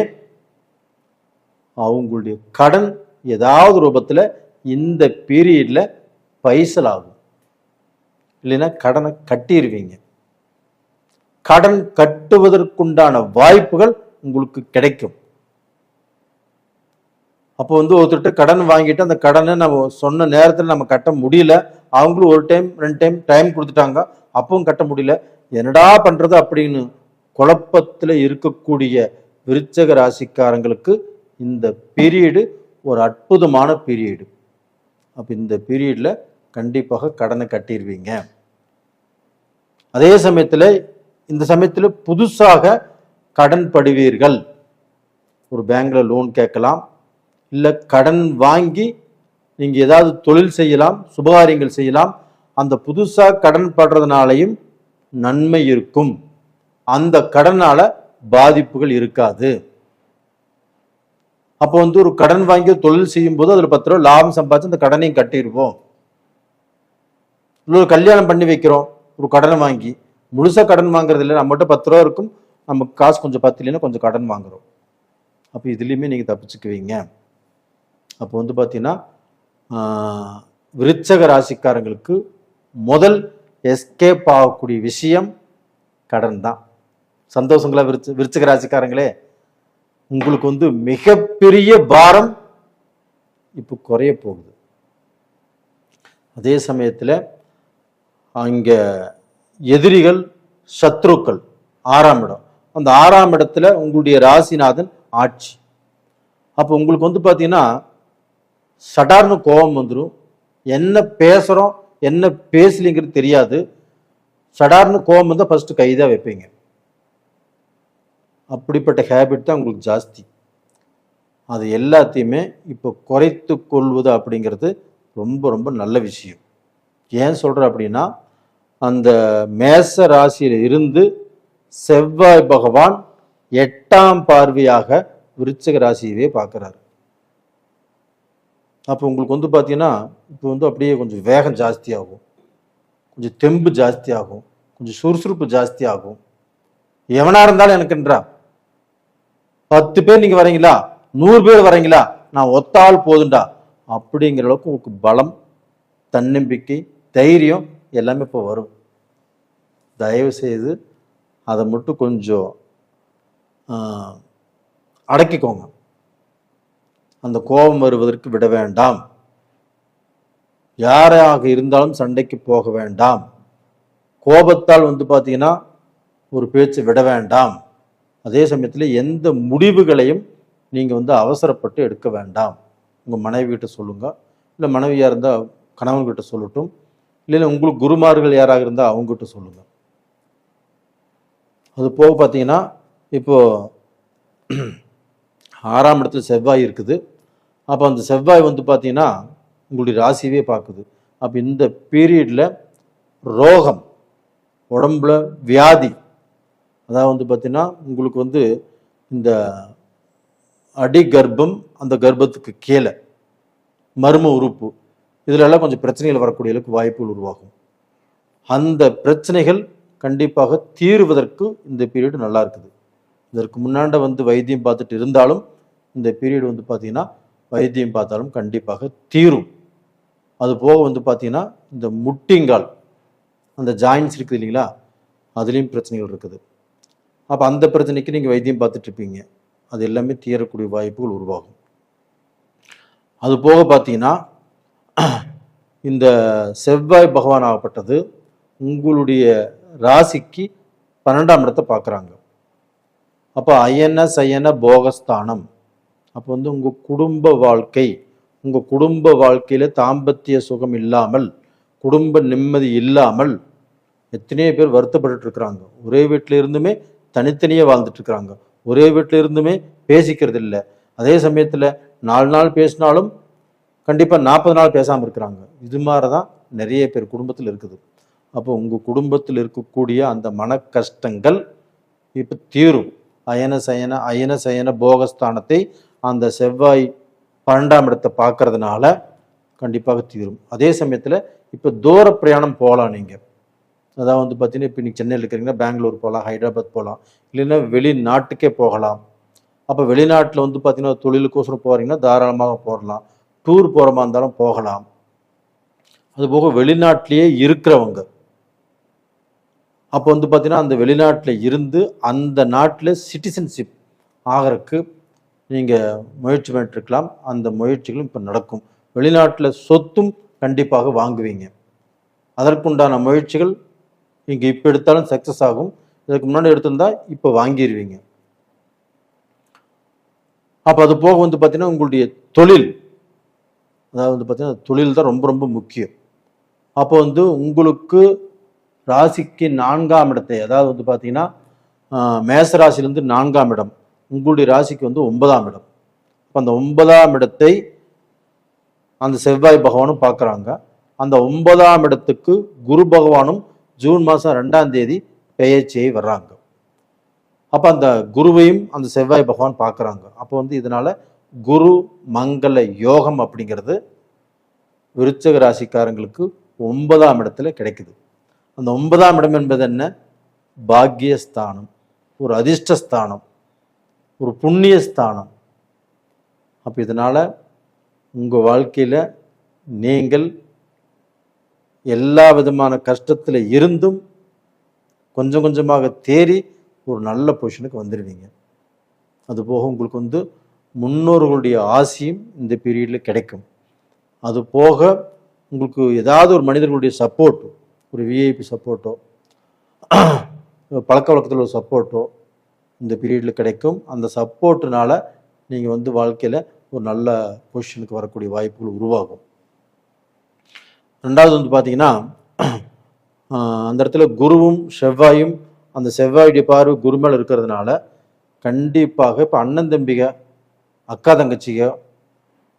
[SPEAKER 1] அவங்களுடைய கடன் ஏதாவது ரூபத்தில் இந்த பீரியட்ல பைசல் ஆகும். இல்லைன்னா கடனை கட்டிடுவீங்க. கடன் கட்டுவதற்குண்டான வாய்ப்புகள் உங்களுக்கு கிடைக்கும். அப்போ ஒருத்தர்கிட்ட கடன் வாங்கிட்டு அந்த கடனை நம்ம சொன்ன நேரத்தில் நம்ம கட்ட முடியல, அவங்களும் 1 டைம் 2 டைம் கொடுத்துட்டாங்க, அப்பவும் கட்ட முடியல, என்னடா பண்றது அப்படின்னு குழப்பத்தில் இருக்கக்கூடிய விருச்சக ராசிக்காரங்களுக்கு இந்த பீரியடு ஒரு அற்புதமான பீரியடு. அப்போ இந்த பீரியட்ல கண்டிப்பாக கடனை கட்டிடுவீங்க. அதே சமயத்தில் இந்த சமயத்தில் புதுசாக கடன் படுவீர்கள். ஒரு பேங்க்ல லோன் கேட்கலாம், இல்லை கடன் வாங்கி நீங்கள் ஏதாவது தொழில் செய்யலாம், சுபகாரியங்கள் செய்யலாம். அந்த புதுசாக கடன் படுறதுனாலையும் நன்மை இருக்கும், அந்த கடனால பாதிப்புகள் இருக்காது. அப்போ ஒரு கடன் வாங்கி தொழில் செய்யும் போது அதில் 10 ரூபா லாபம் சம்பாதிச்சு அந்த கடனையும் கட்டிடுவோம். இல்லை ஒரு கல்யாணம் பண்ணி வைக்கிறோம், ஒரு கடனை வாங்கி முழுசாக கடன் வாங்குறது இல்லை, நம்மகிட்ட 10 ரூபா இருக்கும், நமக்கு காசு கொஞ்சம் இல்லைன்னா கொஞ்சம் கடன் வாங்குறோம். அப்போ இதுலேயுமே நீங்கள் தப்பிச்சுக்குவீங்க. அப்போ பார்த்தீங்கன்னா விருச்சக ராசிக்காரங்களுக்கு முதல் எஸ்கேப் ஆகக்கூடிய விஷயம் கடன் தான். சந்தோஷங்களா விருச்சக ராசிக்காரங்களே, உங்களுக்கு மிகப்பெரிய பாரம் இப்போ குறைய போகுது. அதே சமயத்தில் அங்கே எதிரிகள் சத்ருக்கள் 6ஆம் இடம், அந்த 6ஆம் இடத்துல உங்களுடைய ராசிநாதன் ஆட்சி. அப்போ உங்களுக்கு பார்த்தீங்கன்னா சடார்னு கோபம் வந்துடும். என்ன பேசுகிறோம் என்ன பேசலிங்கிறது தெரியாது. சடார்னு கோபம் வந்தால் ஃபர்ஸ்ட் கைதான் வைப்பீங்க. அப்படிப்பட்ட ஹேபிட் தான் உங்களுக்கு ஜாஸ்தி. அது எல்லாத்தையுமே இப்போ குறைத்து கொள்வது அப்படிங்கிறது ரொம்ப ரொம்ப நல்ல விஷயம். ஏன் சொல்கிறேன் அப்படின்னா, அந்த மேச ராசியில் இருந்து செவ்வாய் பகவான் 8ஆம் பார்வையாக விருச்சிக ராசியவே பார்க்குறாரு. அப்போ உங்களுக்கு வந்து பார்த்தீங்கன்னா, இப்போ வந்து அப்படியே கொஞ்சம் வேகம் ஜாஸ்தியாகும், கொஞ்சம் தெம்பு ஜாஸ்தியாகும், கொஞ்சம் சுறுசுறுப்பு ஜாஸ்தியாகும். எவனாக இருந்தாலும் எனக்குன்றா, 10 பேர் நீங்கள் வரீங்களா, 100 பேர் வரீங்களா, நான் ஒத்தாள் போதுண்டா அப்படிங்கிற அளவுக்கு உங்களுக்கு பலம், தன்னம்பிக்கை, தைரியம் எல்லாமே இப்போ வரும். தயவு செய்து அதை மட்டும் கொஞ்சம் அடக்கிக்கோங்க. அந்த கோபம் வருவதற்கு விட வேண்டாம். யாராக இருந்தாலும் சண்டைக்கு போக வேண்டாம். கோபத்தால் வந்து பார்த்தீங்கன்னா ஒரு பேச்சு விட வேண்டாம். அதே சமயத்தில் எந்த முடிவுகளையும் நீங்கள் வந்து அவசரப்பட்டு எடுக்க வேண்டாம். உங்கள் மனைவிகிட்ட சொல்லுங்கள், இல்லை மனைவியாக இருந்தால் கணவன்கிட்ட சொல்லட்டும், இல்லைன்னா உங்களுக்கு குருமார்கள் யாராக இருந்தால் அவங்ககிட்ட சொல்லுங்கள். அது போக பார்த்தீங்கன்னா இப்போது 6ஆம் இடத்துல செவ்வாய் இருக்குது. அப்போ அந்த செவ்வாய் வந்து பார்த்தீங்கன்னா உங்களுடைய ராசியவே பார்க்குது. அப்போ இந்த பீரியடில் ரோகம், உடம்புல வியாதி, அதாவது வந்து பார்த்தீங்கன்னா உங்களுக்கு வந்து இந்த அடி கர்ப்பம், அந்த கர்ப்பத்துக்கு கீழே மர்ம உறுப்பு, இதிலெல்லாம் கொஞ்சம் பிரச்சனைகள் வரக்கூடிய அளவுக்கு வாய்ப்புகள் உருவாகும். அந்த பிரச்சனைகள் கண்டிப்பாக தீர்வதற்கு இந்த பீரியட் நல்லா இருக்குது. இதற்கு முன்னாண்ட வந்து வைத்தியம் பார்த்துட்டு இருந்தாலும் இந்த பீரியட் வந்து பார்த்தீங்கன்னா வைத்தியம் பார்த்தாலும் கண்டிப்பாக தீரும். அது போக வந்து பார்த்தீங்கன்னா இந்த முட்டிங்கால், அந்த ஜாயின்ஸ் இருக்குது இல்லைங்களா, அதுலேயும் பிரச்சனைகள் இருக்குது. அப்போ அந்த பிரச்சனைக்கு நீங்கள் வைத்தியம் பார்த்துட்டு இருப்பீங்க, அது எல்லாமே தீரக்கூடிய வாய்ப்புகள் உருவாகும். அது போக பார்த்தீங்கன்னா இந்த செவ்வாய் பகவான் ஆகப்பட்டது உங்களுடைய ராசிக்கு 12ஆம் இடத்தை பார்க்குறாங்க. அப்போ அயன சயன போகஸ்தானம். அப்போ வந்து உங்கள் குடும்ப வாழ்க்கை, உங்கள் குடும்ப வாழ்க்கையில் தாம்பத்திய சுகம் இல்லாமல், குடும்ப நிம்மதி இல்லாமல் எத்தனையோ பேர் வருத்தப்பட்டு இருக்கிறாங்க. ஒரே வீட்டில் இருந்துமே தனித்தனியே வாழ்ந்துட்டு இருக்கிறாங்க. ஒரே வீட்டில் இருந்துமே பேசிக்கிறது இல்லை. அதே சமயத்தில் 4 நாள் பேசினாலும் கண்டிப்பாக 40 நாள் பேசாமல் இருக்கிறாங்க. இது மாதிரி தான் நிறைய பேர் குடும்பத்தில் இருக்குது. அப்போ உங்கள் குடும்பத்தில் இருக்கக்கூடிய அந்த மன கஷ்டங்கள் இப்போ தீரும். அயன சயன போகஸ்தானத்தை அந்த செவ்வாய் 12ஆம் இடத்தை பார்க்கறதுனால கண்டிப்பாக தீரும். அதே சமயத்தில் இப்போ தூர பிரயாணம் போகலாம். நீங்கள் அதாவது வந்து பார்த்தீங்கன்னா இப்போ நீங்கள் சென்னையில் இருக்கிறீங்கன்னா பெங்களூர் போகலாம், ஹைதராபாத் போகலாம், இல்லைன்னா வெளிநாட்டுக்கே போகலாம். அப்போ வெளிநாட்டில் வந்து பார்த்தீங்கன்னா தொழிலுக்கோசரம் போகிறீங்கன்னா தாராளமாக போகலாம். டூர் போகிற மாதிரி இருந்தாலும் போகலாம். அதுபோக வெளிநாட்டிலேயே இருக்கிறவங்க அப்போ வந்து பார்த்தீங்கன்னா அந்த வெளிநாட்டில் இருந்து அந்த நாட்டில் சிட்டிசன்ஷிப் ஆகிறதுக்கு நீங்கள் முயற்சி பண்ணிட்டுருக்கலாம். அந்த முயற்சிகளும் இப்போ நடக்கும். வெளிநாட்டில் சொத்தும் கண்டிப்பாக வாங்குவீங்க. அதற்குண்டான முயற்சிகள் நீங்கள் இப்போ எடுத்தாலும் சக்ஸஸ் ஆகும். இதுக்கு முன்னாடி எடுத்திருந்தால் இப்போ வாங்கிடுவீங்க. அப்போ அது போக வந்து பார்த்தீங்கன்னா உங்களுடைய தொழில், அதாவது வந்து பார்த்தீங்கன்னா தொழில் தான் ரொம்ப ரொம்ப முக்கியம். அப்போ வந்து உங்களுக்கு ராசிக்கு 4ஆம் இடத்தை, அதாவது வந்து பார்த்தீங்கன்னா மேச ராசிலேருந்து 4ஆம் இடம், உங்களுடைய ராசிக்கு வந்து 9ஆம் இடம். அப்போ அந்த 9ஆம் இடத்தை அந்த செவ்வாய் பகவானும் பார்க்குறாங்க. அந்த 9ஆம் இடத்துக்கு குரு பகவானும் ஜூன் மாதம் 2ஆம் தேதி பெயர்ச்சியை வர்றாங்க. அப்போ அந்த குருவையும் அந்த செவ்வாய் பகவான் பார்க்குறாங்க. அப்போ வந்து இதனால் குரு மங்கள யோகம் அப்படிங்கிறது விருச்சிக ராசிக்காரங்களுக்கு 9ஆம் இடத்துல கிடைக்குது. அந்த 9ஆம் இடம் என்பது என்ன? பாக்கியஸ்தானம், ஒரு அதிர்ஷ்டஸ்தானம், ஒரு புண்ணியஸ்தானம். அப்போ இதனால் உங்கள் வாழ்க்கையில் நீங்கள் எல்லா விதமான கஷ்டத்தில் இருந்தும் கொஞ்சம் கொஞ்சமாக தேறி ஒரு நல்ல பொசிஷனுக்கு வந்துடுவீங்க. அதுபோக உங்களுக்கு வந்து முன்னோர்களுடைய ஆசையும் இந்த பீரியடில் கிடைக்கும். அது போக உங்களுக்கு ஏதாவது ஒரு மனிதர்களுடைய சப்போர்ட்டோ, ஒரு விஐபி சப்போர்ட்டோ, பழக்க வழக்கத்தில் ஒரு சப்போர்ட்டோ இந்த பீரியடில் கிடைக்கும். அந்த சப்போர்ட்டுனால நீங்கள் வந்து வாழ்க்கையில் ஒரு நல்ல பொசிஷனுக்கு வரக்கூடிய வாய்ப்புகள் உருவாகும். ரெண்டாவது வந்து பார்த்தீங்கன்னா அந்த இடத்துல குருவும் செவ்வாயும், அந்த செவ்வாயுடைய பார்வை குரு மேலே இருக்கிறதுனால கண்டிப்பாக இப்போ அண்ணன் தம்பிக, அக்கா தங்கச்சிக,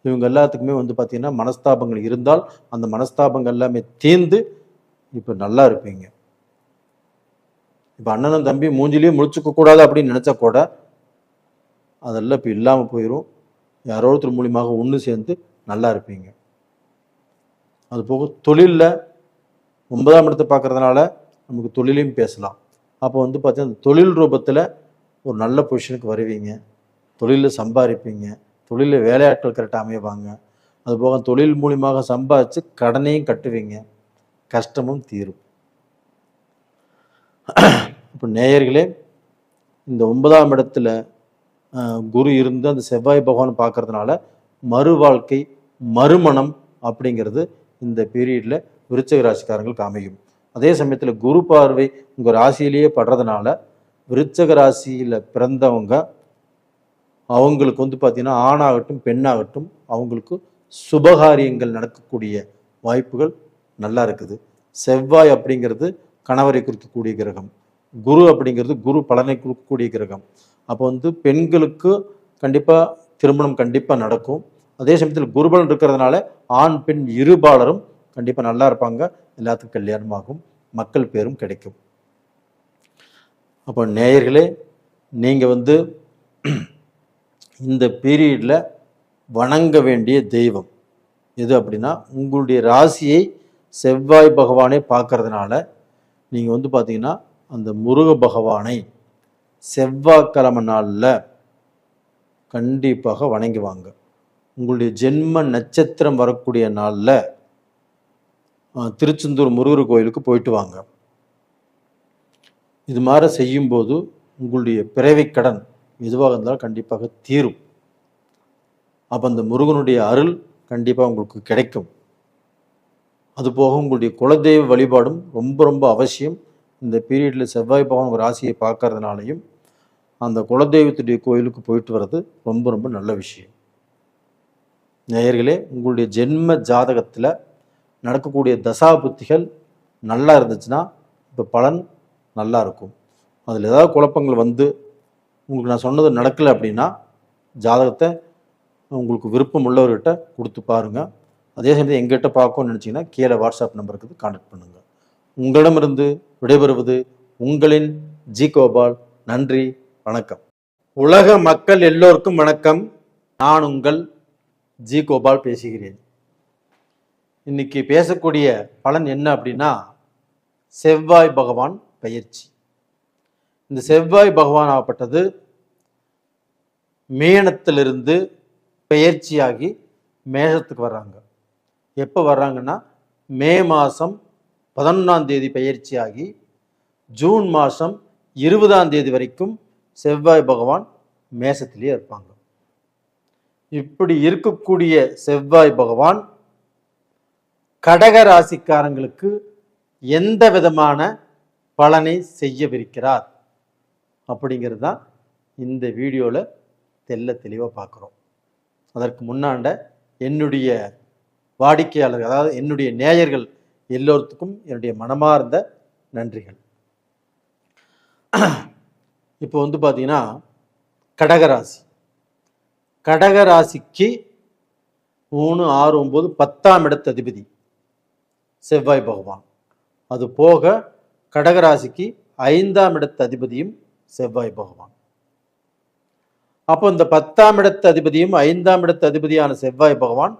[SPEAKER 1] இவங்க எல்லாத்துக்குமே வந்து பார்த்தீங்கன்னா மனஸ்தாபங்கள் இருந்தால் அந்த மனஸ்தாபங்கள் எல்லாமே தீர்ந்து இப்போ நல்லா இருப்பீங்க. இப்போ அண்ணனும் தம்பி மூஞ்சிலேயே முழிச்சுக்க கூடாது அப்படின்னு நினச்சா கூட அதெல்லாம் இப்போ இல்லாமல் போயிடும். யாரோ ஒருத்தர் மூலியமாக ஒன்று சேர்ந்து நல்லா இருப்பீங்க. அது போக தொழிலில் 9ஆம் இடத்தை பார்க்கறதுனால நமக்கு தொழிலையும் பேசலாம். அப்போ வந்து பார்த்தீங்கன்னா தொழில் ரூபத்தில் ஒரு நல்ல பொசிஷனுக்கு வருவீங்க, தொழிலில் சம்பாதிப்பீங்க, தொழிலில் வேலையாட்கள் கரெக்டாக அமைவாங்க. அதுபோக தொழில் மூலியமாக சம்பாதிச்சு கடனையும் கட்டுவீங்க, கஷ்டமும் தீரும். இப்போ நேயர்களே, இந்த 9ஆம் இடத்துல குரு இருந்து அந்த செவ்வாய் பகவான் பார்க்கறதுனால மறு வாழ்க்கை மறுமணம் அப்படிங்கிறது இந்த பீரியடில் விருச்சிக ராசிக்காரங்களுக்கு அமையும். அதே சமயத்தில் குரு பார்வை உங்கள் ராசியிலேயே படுறதுனால விருச்சிக ராசியில் பிறந்தவங்க அவங்களுக்கு வந்து பார்த்தீங்கன்னா ஆணாகட்டும் பெண்ணாகட்டும் அவங்களுக்கு சுபகாரியங்கள் நடக்கக்கூடிய வாய்ப்புகள் நல்லா இருக்குது. செவ்வாய் அப்படிங்கிறது கணவரை குறிக்கக்கூடிய கிரகம், குரு அப்படிங்கிறது குரு பலனை கொடுக்கக்கூடிய கிரகம். அப்போ வந்து பெண்களுக்கு கண்டிப்பாக திருமணம் கண்டிப்பாக நடக்கும். அதே சமயத்தில் குருபலன் இருக்கிறதுனால ஆண் பெண் இருபாலரும் கண்டிப்பாக நல்லா இருப்பாங்க, எல்லாத்துக்கும் கல்யாணமாகும், மக்கள் பேரும் கிடைக்கும். அப்போ நேயர்களே, நீங்கள் வந்து இந்த பீரியடில் வணங்க வேண்டிய தெய்வம் எது அப்படின்னா, உங்களுடைய ராசியை செவ்வாய் பகவானே பார்க்கறதுனால நீங்கள் வந்து பார்த்தீங்கன்னா அந்த முருக பகவானை செவ்வாய்க்கிழமை நாளில் கண்டிப்பாக வணங்குவாங்க. உங்களுடைய ஜென்ம நட்சத்திரம் வரக்கூடிய நாளில் திருச்செந்தூர் முருகர் கோயிலுக்கு போயிட்டு வாங்க. இது மாதிரி செய்யும்போது உங்களுடைய பிறவி கடன் எதுவாக இருந்தாலும் கண்டிப்பாக தீரும். அப்போ அந்த முருகனுடைய அருள் கண்டிப்பாக உங்களுக்கு கிடைக்கும். அதுபோக உங்களுடைய குலதெய்வ வழிபாடும் ரொம்ப ரொம்ப அவசியம். இந்த பீரியடில் செவ்வாய் பகவான் உங்கள் ராசியை பார்க்கறதுனாலையும் அந்த குலதெய்வத்துடைய கோயிலுக்கு போயிட்டு வர்றது ரொம்ப ரொம்ப நல்ல விஷயம். நேயர்களே, உங்களுடைய ஜென்ம ஜாதகத்தில் நடக்கக்கூடிய தசாபுத்திகள் நல்லா இருந்துச்சுன்னா இப்போ பலன் நல்லா இருக்கும். அதில் ஏதாவது குழப்பங்கள் வந்து உங்களுக்கு நான் சொன்னது நடக்கலை அப்படின்னா ஜாதகத்தை உங்களுக்கு விருப்பம் உள்ளவர்கிட்ட கொடுத்து பாருங்கள். அதே சமயத்தில் எங்கிட்ட பார்க்கணும்னு நினச்சிங்கன்னா கீழே வாட்ஸ்அப் நம்பருக்கு கான்டாக்ட் பண்ணுங்கள். உங்களிடமிருந்து விடைபெறுவது உங்களின் ஜி கோபால். நன்றி, வணக்கம். உலக மக்கள் எல்லோருக்கும் வணக்கம். நான் உங்கள் ஜி கோபால் பேசுகிறேன். இன்னைக்கு பேசக்கூடிய பலன் என்ன அப்படின்னா, செவ்வாய் பகவான் பயிற்சி. இந்த செவ்வாய் பகவான் ஆகப்பட்டது மீனத்திலிருந்து பெயர்ச்சியாகி மேஷத்துக்கு வர்றாங்க. எப்போ வர்றாங்கன்னா, மே மாதம் 11ஆம் தேதி பெயர்ச்சியாகி ஜூன் மாதம் 20ஆம் தேதி வரைக்கும் செவ்வாய் பகவான் மேஷத்திலேயே இருப்பாங்க. இப்படி இருக்கக்கூடிய செவ்வாய் பகவான் கடக ராசிக்காரங்களுக்கு எந்த விதமான பலனை செய்யவிருக்கிறார் அப்படிங்கிறது தான் இந்த வீடியோவில் தெளிவாக பார்க்குறோம். அதற்கு முன்னாண்ட என்னுடைய வாடிக்கையாளர்கள், அதாவது என்னுடைய நேயர்கள் எல்லோருக்கும் என்னுடைய மனமார்ந்த நன்றிகள். இப்போ வந்து பார்த்தீங்கன்னா கடகராசி, கடகராசிக்கு 3, 6, 9, 10ஆம் இடத்து அதிபதி செவ்வாய் பகவான். அது போக கடகராசிக்கு 5ஆம் இடத்து அதிபதியும் செவ்வாய் பகவான். அப்போ இந்த 10ஆம் இடத்து அதிபதியும் 5ஆம் இடத்து அதிபதியான செவ்வாய் பகவான்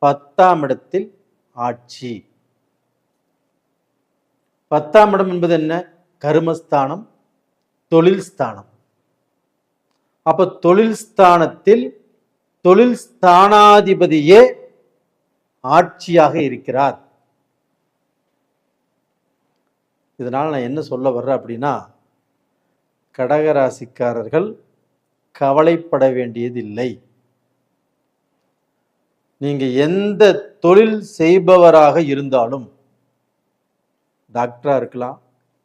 [SPEAKER 1] 10ஆம் இடத்தில் ஆட்சி. 10ஆம் இடம் என்பது என்ன? கர்மஸ்தானம், தொழில் ஸ்தானம். அப்ப தொழில் ஸ்தானத்தில் தொழில் ஸ்தானாதிபதியே ஆட்சியாக இருக்கிறார். இதனால் நான் என்ன சொல்ல வர்றேன் அப்படின்னா, கடகராசிக்காரர்கள் கவலைப்பட வேண்டியதில்லை. நீங்க எந்த தொழில் செய்பவராக இருந்தாலும், டாக்டராக இருக்கலாம்,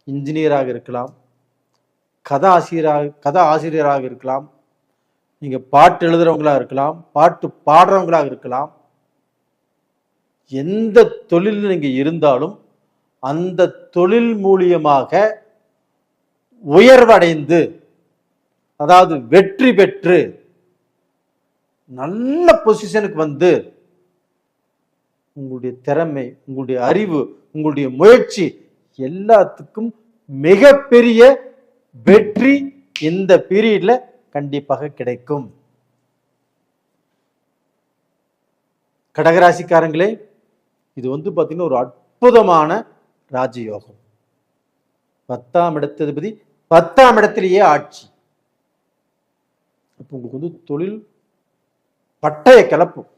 [SPEAKER 1] இன்ஜினியராக இருக்கலாம், கதை ஆசிரியராக இருக்கலாம், நீங்க பாட்டு எழுதுறவங்களா இருக்கலாம், பாட்டு பாடுறவங்களாக இருக்கலாம், எந்த தொழில் நீங்க இருந்தாலும் அந்த தொழில் மூலியமாக உயர்வடைந்து, அதாவது வெற்றி பெற்று நல்ல பொசிஷனுக்கு வந்து உங்களுடைய திறமை, உங்களுடைய அறிவு, உங்களுடைய முயற்சி எல்லாத்துக்கும் மிகப்பெரிய வெற்றி இந்த பீரியட்ல கண்டிப்பாக கிடைக்கும். கடகராசிக்காரங்களே, இது வந்து பார்த்தீங்கன்னா ஒரு அற்புதமான ராஜயோகம். 10ஆம் இடத்ததிபதி 10ஆம் இடத்திலேயே ஆட்சி. அப்போ உங்களுக்கு வந்து தொழில் பட்டய கிளப்பும்.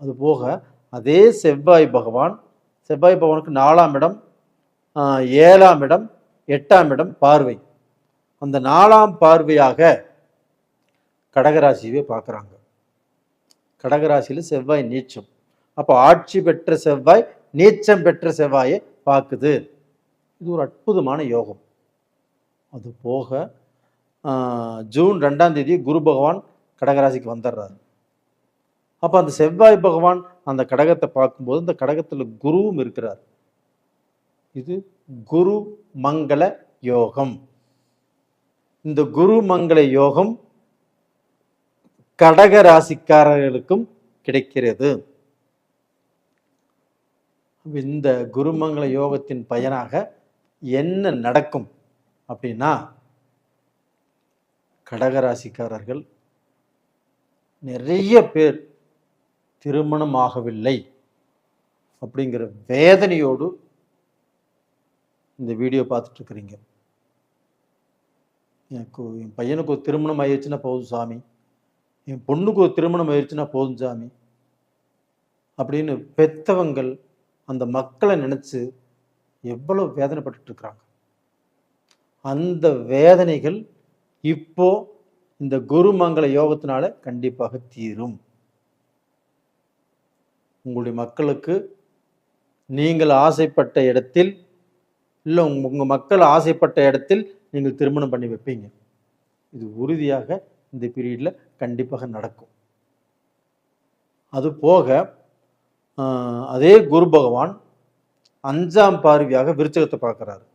[SPEAKER 1] அது போக அதே செவ்வாய் பகவானுக்கு 4ஆம் இடம், 7ஆம் இடம், 8ஆம் இடம் பார்வை. அந்த 4ஆம் பார்வையாக கடகராசியவே பார்க்குறாங்க. கடகராசியில் செவ்வாய் நீச்சம். அப்போ ஆட்சி பெற்ற செவ்வாய் நீச்சம் பெற்ற செவ்வாயை பார்க்குது. இது ஒரு அற்புதமான யோகம். அது போக ஜூன் 2ஆம் தேதி குரு பகவான் கடகராசிக்கு வந்துடுறாரு. அப்போ அந்த செவ்வாய் பகவான் அந்த கடகத்தை பார்க்கும்போது இந்த கடகத்தில் குருவும் இருக்கிறார். இது குரு மங்கள யோகம். இந்த குரு மங்கள யோகம் கடக ராசிக்காரர்களுக்கும் கிடைக்கிறது. இந்த குருமங்கள யோகத்தின் பயனாக என்ன நடக்கும் அப்படின்னா, கடகராசிக்காரர்கள் நிறைய பேர் திருமணம் ஆகவில்லை அப்படிங்கிற வேதனையோடு இந்த வீடியோ பார்த்துட்டு இருக்கிறீங்க. என் பையனுக்கு ஒரு திருமணம் ஆயிடுச்சுன்னா போதும் சாமி, என் பொண்ணுக்கு ஒரு திருமணம் ஆயிடுச்சுன்னா போதும் சாமி அப்படின்னு பெத்தவங்கள் அந்த மக்களை நினைச்சு எவ்வளவு வேதனைப்பட்டு இருக்கிறாங்க. அந்த வேதனைகள் இப்போ இந்த குருமங்கள யோகத்தினால கண்டிப்பாக தீரும். உங்களுடைய மக்களுக்கு நீங்கள் ஆசைப்பட்ட இடத்தில் இல்லை உங்க மக்கள் ஆசைப்பட்ட இடத்தில் நீங்கள் திருமணம் பண்ணி வைப்பீங்க. இது உறுதியாக இந்த பீரியட்ல கண்டிப்பாக நடக்கும். அது போக அதே குரு பகவான் 5ஆம் பார்வையாக விருச்சகத்தை பார்க்கிறாரு.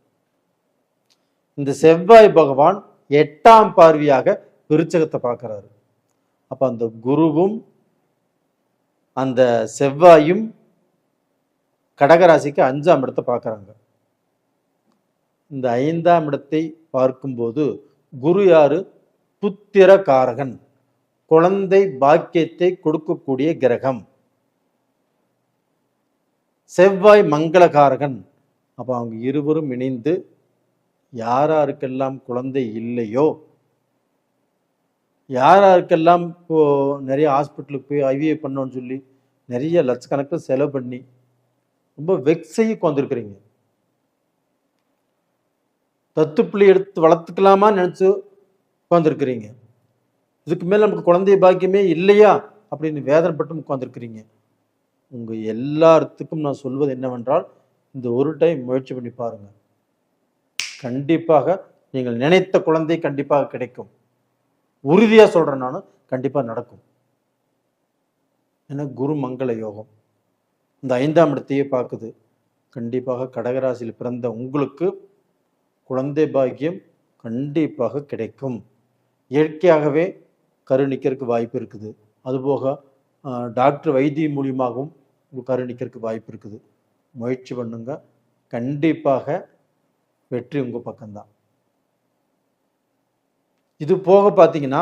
[SPEAKER 1] இந்த செவ்வாய் பகவான் 8ஆம் பார்வையாக விருச்சகத்தை பார்க்கிறாரு. அப்ப அந்த குருவும் அந்த செவ்வாயும் கடகராசிக்கு 5ஆம் இடத்தை பார்க்கறாங்க. இந்த 5ஆம் இடத்தை பார்க்கும்போது குரு யாரு? புத்திர காரகன், குழந்தை பாக்கியத்தை கொடுக்கக்கூடிய கிரகம். செவ்வாய் மங்களகாரகன். அப்ப அவங்க இருவரும் இணைந்து யாராருக்கெல்லாம் குழந்தை இல்லையோ, யாராருக்கெல்லாம் இப்போ நிறைய ஹாஸ்பிட்டலுக்கு போய் ஐவிஐ பண்ணோன்னு சொல்லி நிறைய லட்சக்கணக்கில் செலவு பண்ணி ரொம்ப வெக்ஸையை உட்காந்துருக்கிறீங்க, தத்துப்புள்ளி எடுத்து வளர்த்துக்கலாமா நினைச்சு உட்காந்துருக்கிறீங்க, இதுக்கு மேல நமக்கு குழந்தை பாக்கியமே இல்லையா அப்படின்னு வேதனைப்பட்டு உட்காந்துருக்கிறீங்க. உங்க எல்லாத்துக்கும் நான் சொல்வது என்னவென்றால், இந்த ஒரு டைம் முயற்சி பண்ணி பாருங்க. கண்டிப்பாக நீங்கள் நினைத்த குழந்தை கண்டிப்பாக கிடைக்கும். உறுதியா சொல்றேன், நான் கண்டிப்பா நடக்கும். ஏன்னா குரு மங்கள யோகம் இந்த 5ஆம் இடத்தையே பார்க்குது. கண்டிப்பாக கடகராசியில் பிறந்த உங்களுக்கு குழந்தை பாக்கியம் கண்டிப்பாக கிடைக்கும். இயற்கையாகவே கருணிக்கிறதுக்கு வாய்ப்பு இருக்குது. அதுபோக டாக்டர் வைத்தியம் மூலியமாகவும் கருணிக்கிறதுக்கு வாய்ப்பு இருக்குது. முயற்சி பண்ணுங்க, கண்டிப்பாக வெற்றி உங்க பக்கம்தான். இது போக பார்த்தீங்கன்னா,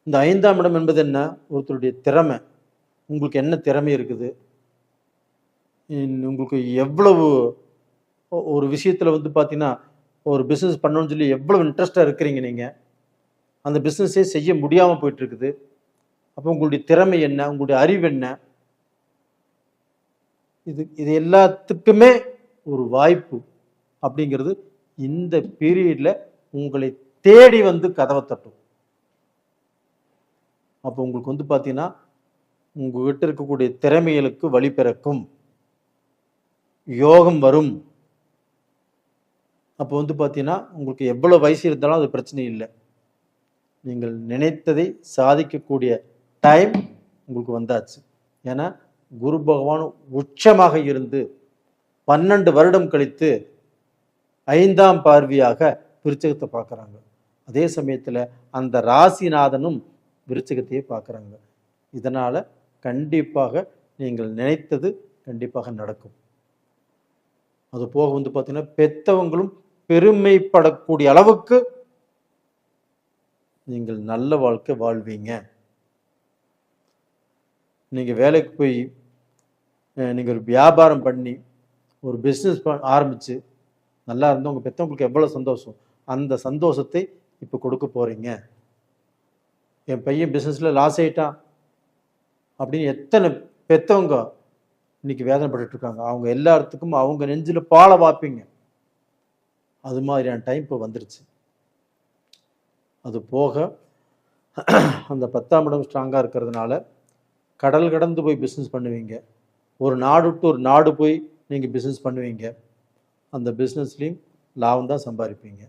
[SPEAKER 1] இந்த 5ஆம் இடம் என்பது என்ன? ஒருத்தருடைய திறமை. உங்களுக்கு என்ன திறமை இருக்குது, உங்களுக்கு எவ்வளவு ஒரு விஷயத்துல வந்து பார்த்தீங்கன்னா ஒரு பிஸ்னஸ் பண்ணணும்னு சொல்லி எவ்வளவு இன்ட்ரெஸ்டாக இருக்கிறீங்க, நீங்கள் அந்த பிஸ்னஸே செய்ய முடியாமல் போயிட்டு இருக்குது. அப்போ உங்களுடைய திறமை என்ன, உங்களுடைய அறிவு என்ன, இது எல்லாத்துக்குமே ஒரு வாய்ப்பு அப்படிங்கிறது இந்த பீரியட்ல உங்களை தேடி வந்து கதவை தட்டும். அப்போ உங்களுக்கு வந்து பார்த்தீங்கன்னா உங்ககிட்ட இருக்கக்கூடிய திறமைகளுக்கு வழி பிறக்கும், யோகம் வரும். அப்போ வந்து பார்த்தீங்கன்னா உங்களுக்கு எவ்வளோ வயசு இருந்தாலும் அது பிரச்சனை இல்லை. நீங்கள் நினைத்ததை சாதிக்கக்கூடிய டைம் உங்களுக்கு வந்தாச்சு. ஏன்னா குரு பகவான் உச்சமாக இருந்து 12 வருடம் கழித்து 5ஆம் பார்வையாக விருச்சகத்தை பார்க்குறாங்க. அதே சமயத்தில் அந்த ராசிநாதனும் விருச்சிகத்தையே பார்க்குறாங்க. இதனால் கண்டிப்பாக நீங்கள் நினைத்தது கண்டிப்பாக நடக்கும். அது போக பார்த்தீங்கன்னா பெத்தவங்களும் பெருமைப்படக்கூடிய அளவுக்கு நீங்கள் நல்ல வாழ்க்கை வாழ்வீங்க. நீங்கள் வேலைக்கு போய் நீங்கள் ஒரு வியாபாரம் பண்ணி ஒரு பிஸ்னஸ் ஆரம்பித்து நல்லா இருந்தால் உங்கள் பெற்றவங்களுக்கு எவ்வளோ சந்தோஷம், அந்த சந்தோஷத்தை இப்போ கொடுக்க போகிறீங்க. என் பையன் பிஸ்னஸில் லாஸ் ஆகிட்டான் அப்படின்னு எத்தனை பெற்றவங்க இன்னைக்கு வேதனைப்பட்டு இருக்காங்க. அவங்க எல்லாத்துக்கும் அவங்க நெஞ்சில் பாலை வாப்பீங்க. அது மாதிரியான டைம் இப்போ வந்துருச்சு. அது போக அந்த 10ஆம் இடம் ஸ்ட்ராங்காக இருக்கிறதுனால கடல் கடந்து போய் பிஸ்னஸ் பண்ணுவீங்க. ஒரு நாடு விட்டு ஒரு நாடு போய் நீங்கள் பிஸ்னஸ் பண்ணுவீங்க. அந்த பிஸ்னஸ்லேயும் லாபம் தான் சம்பாதிப்பீங்க.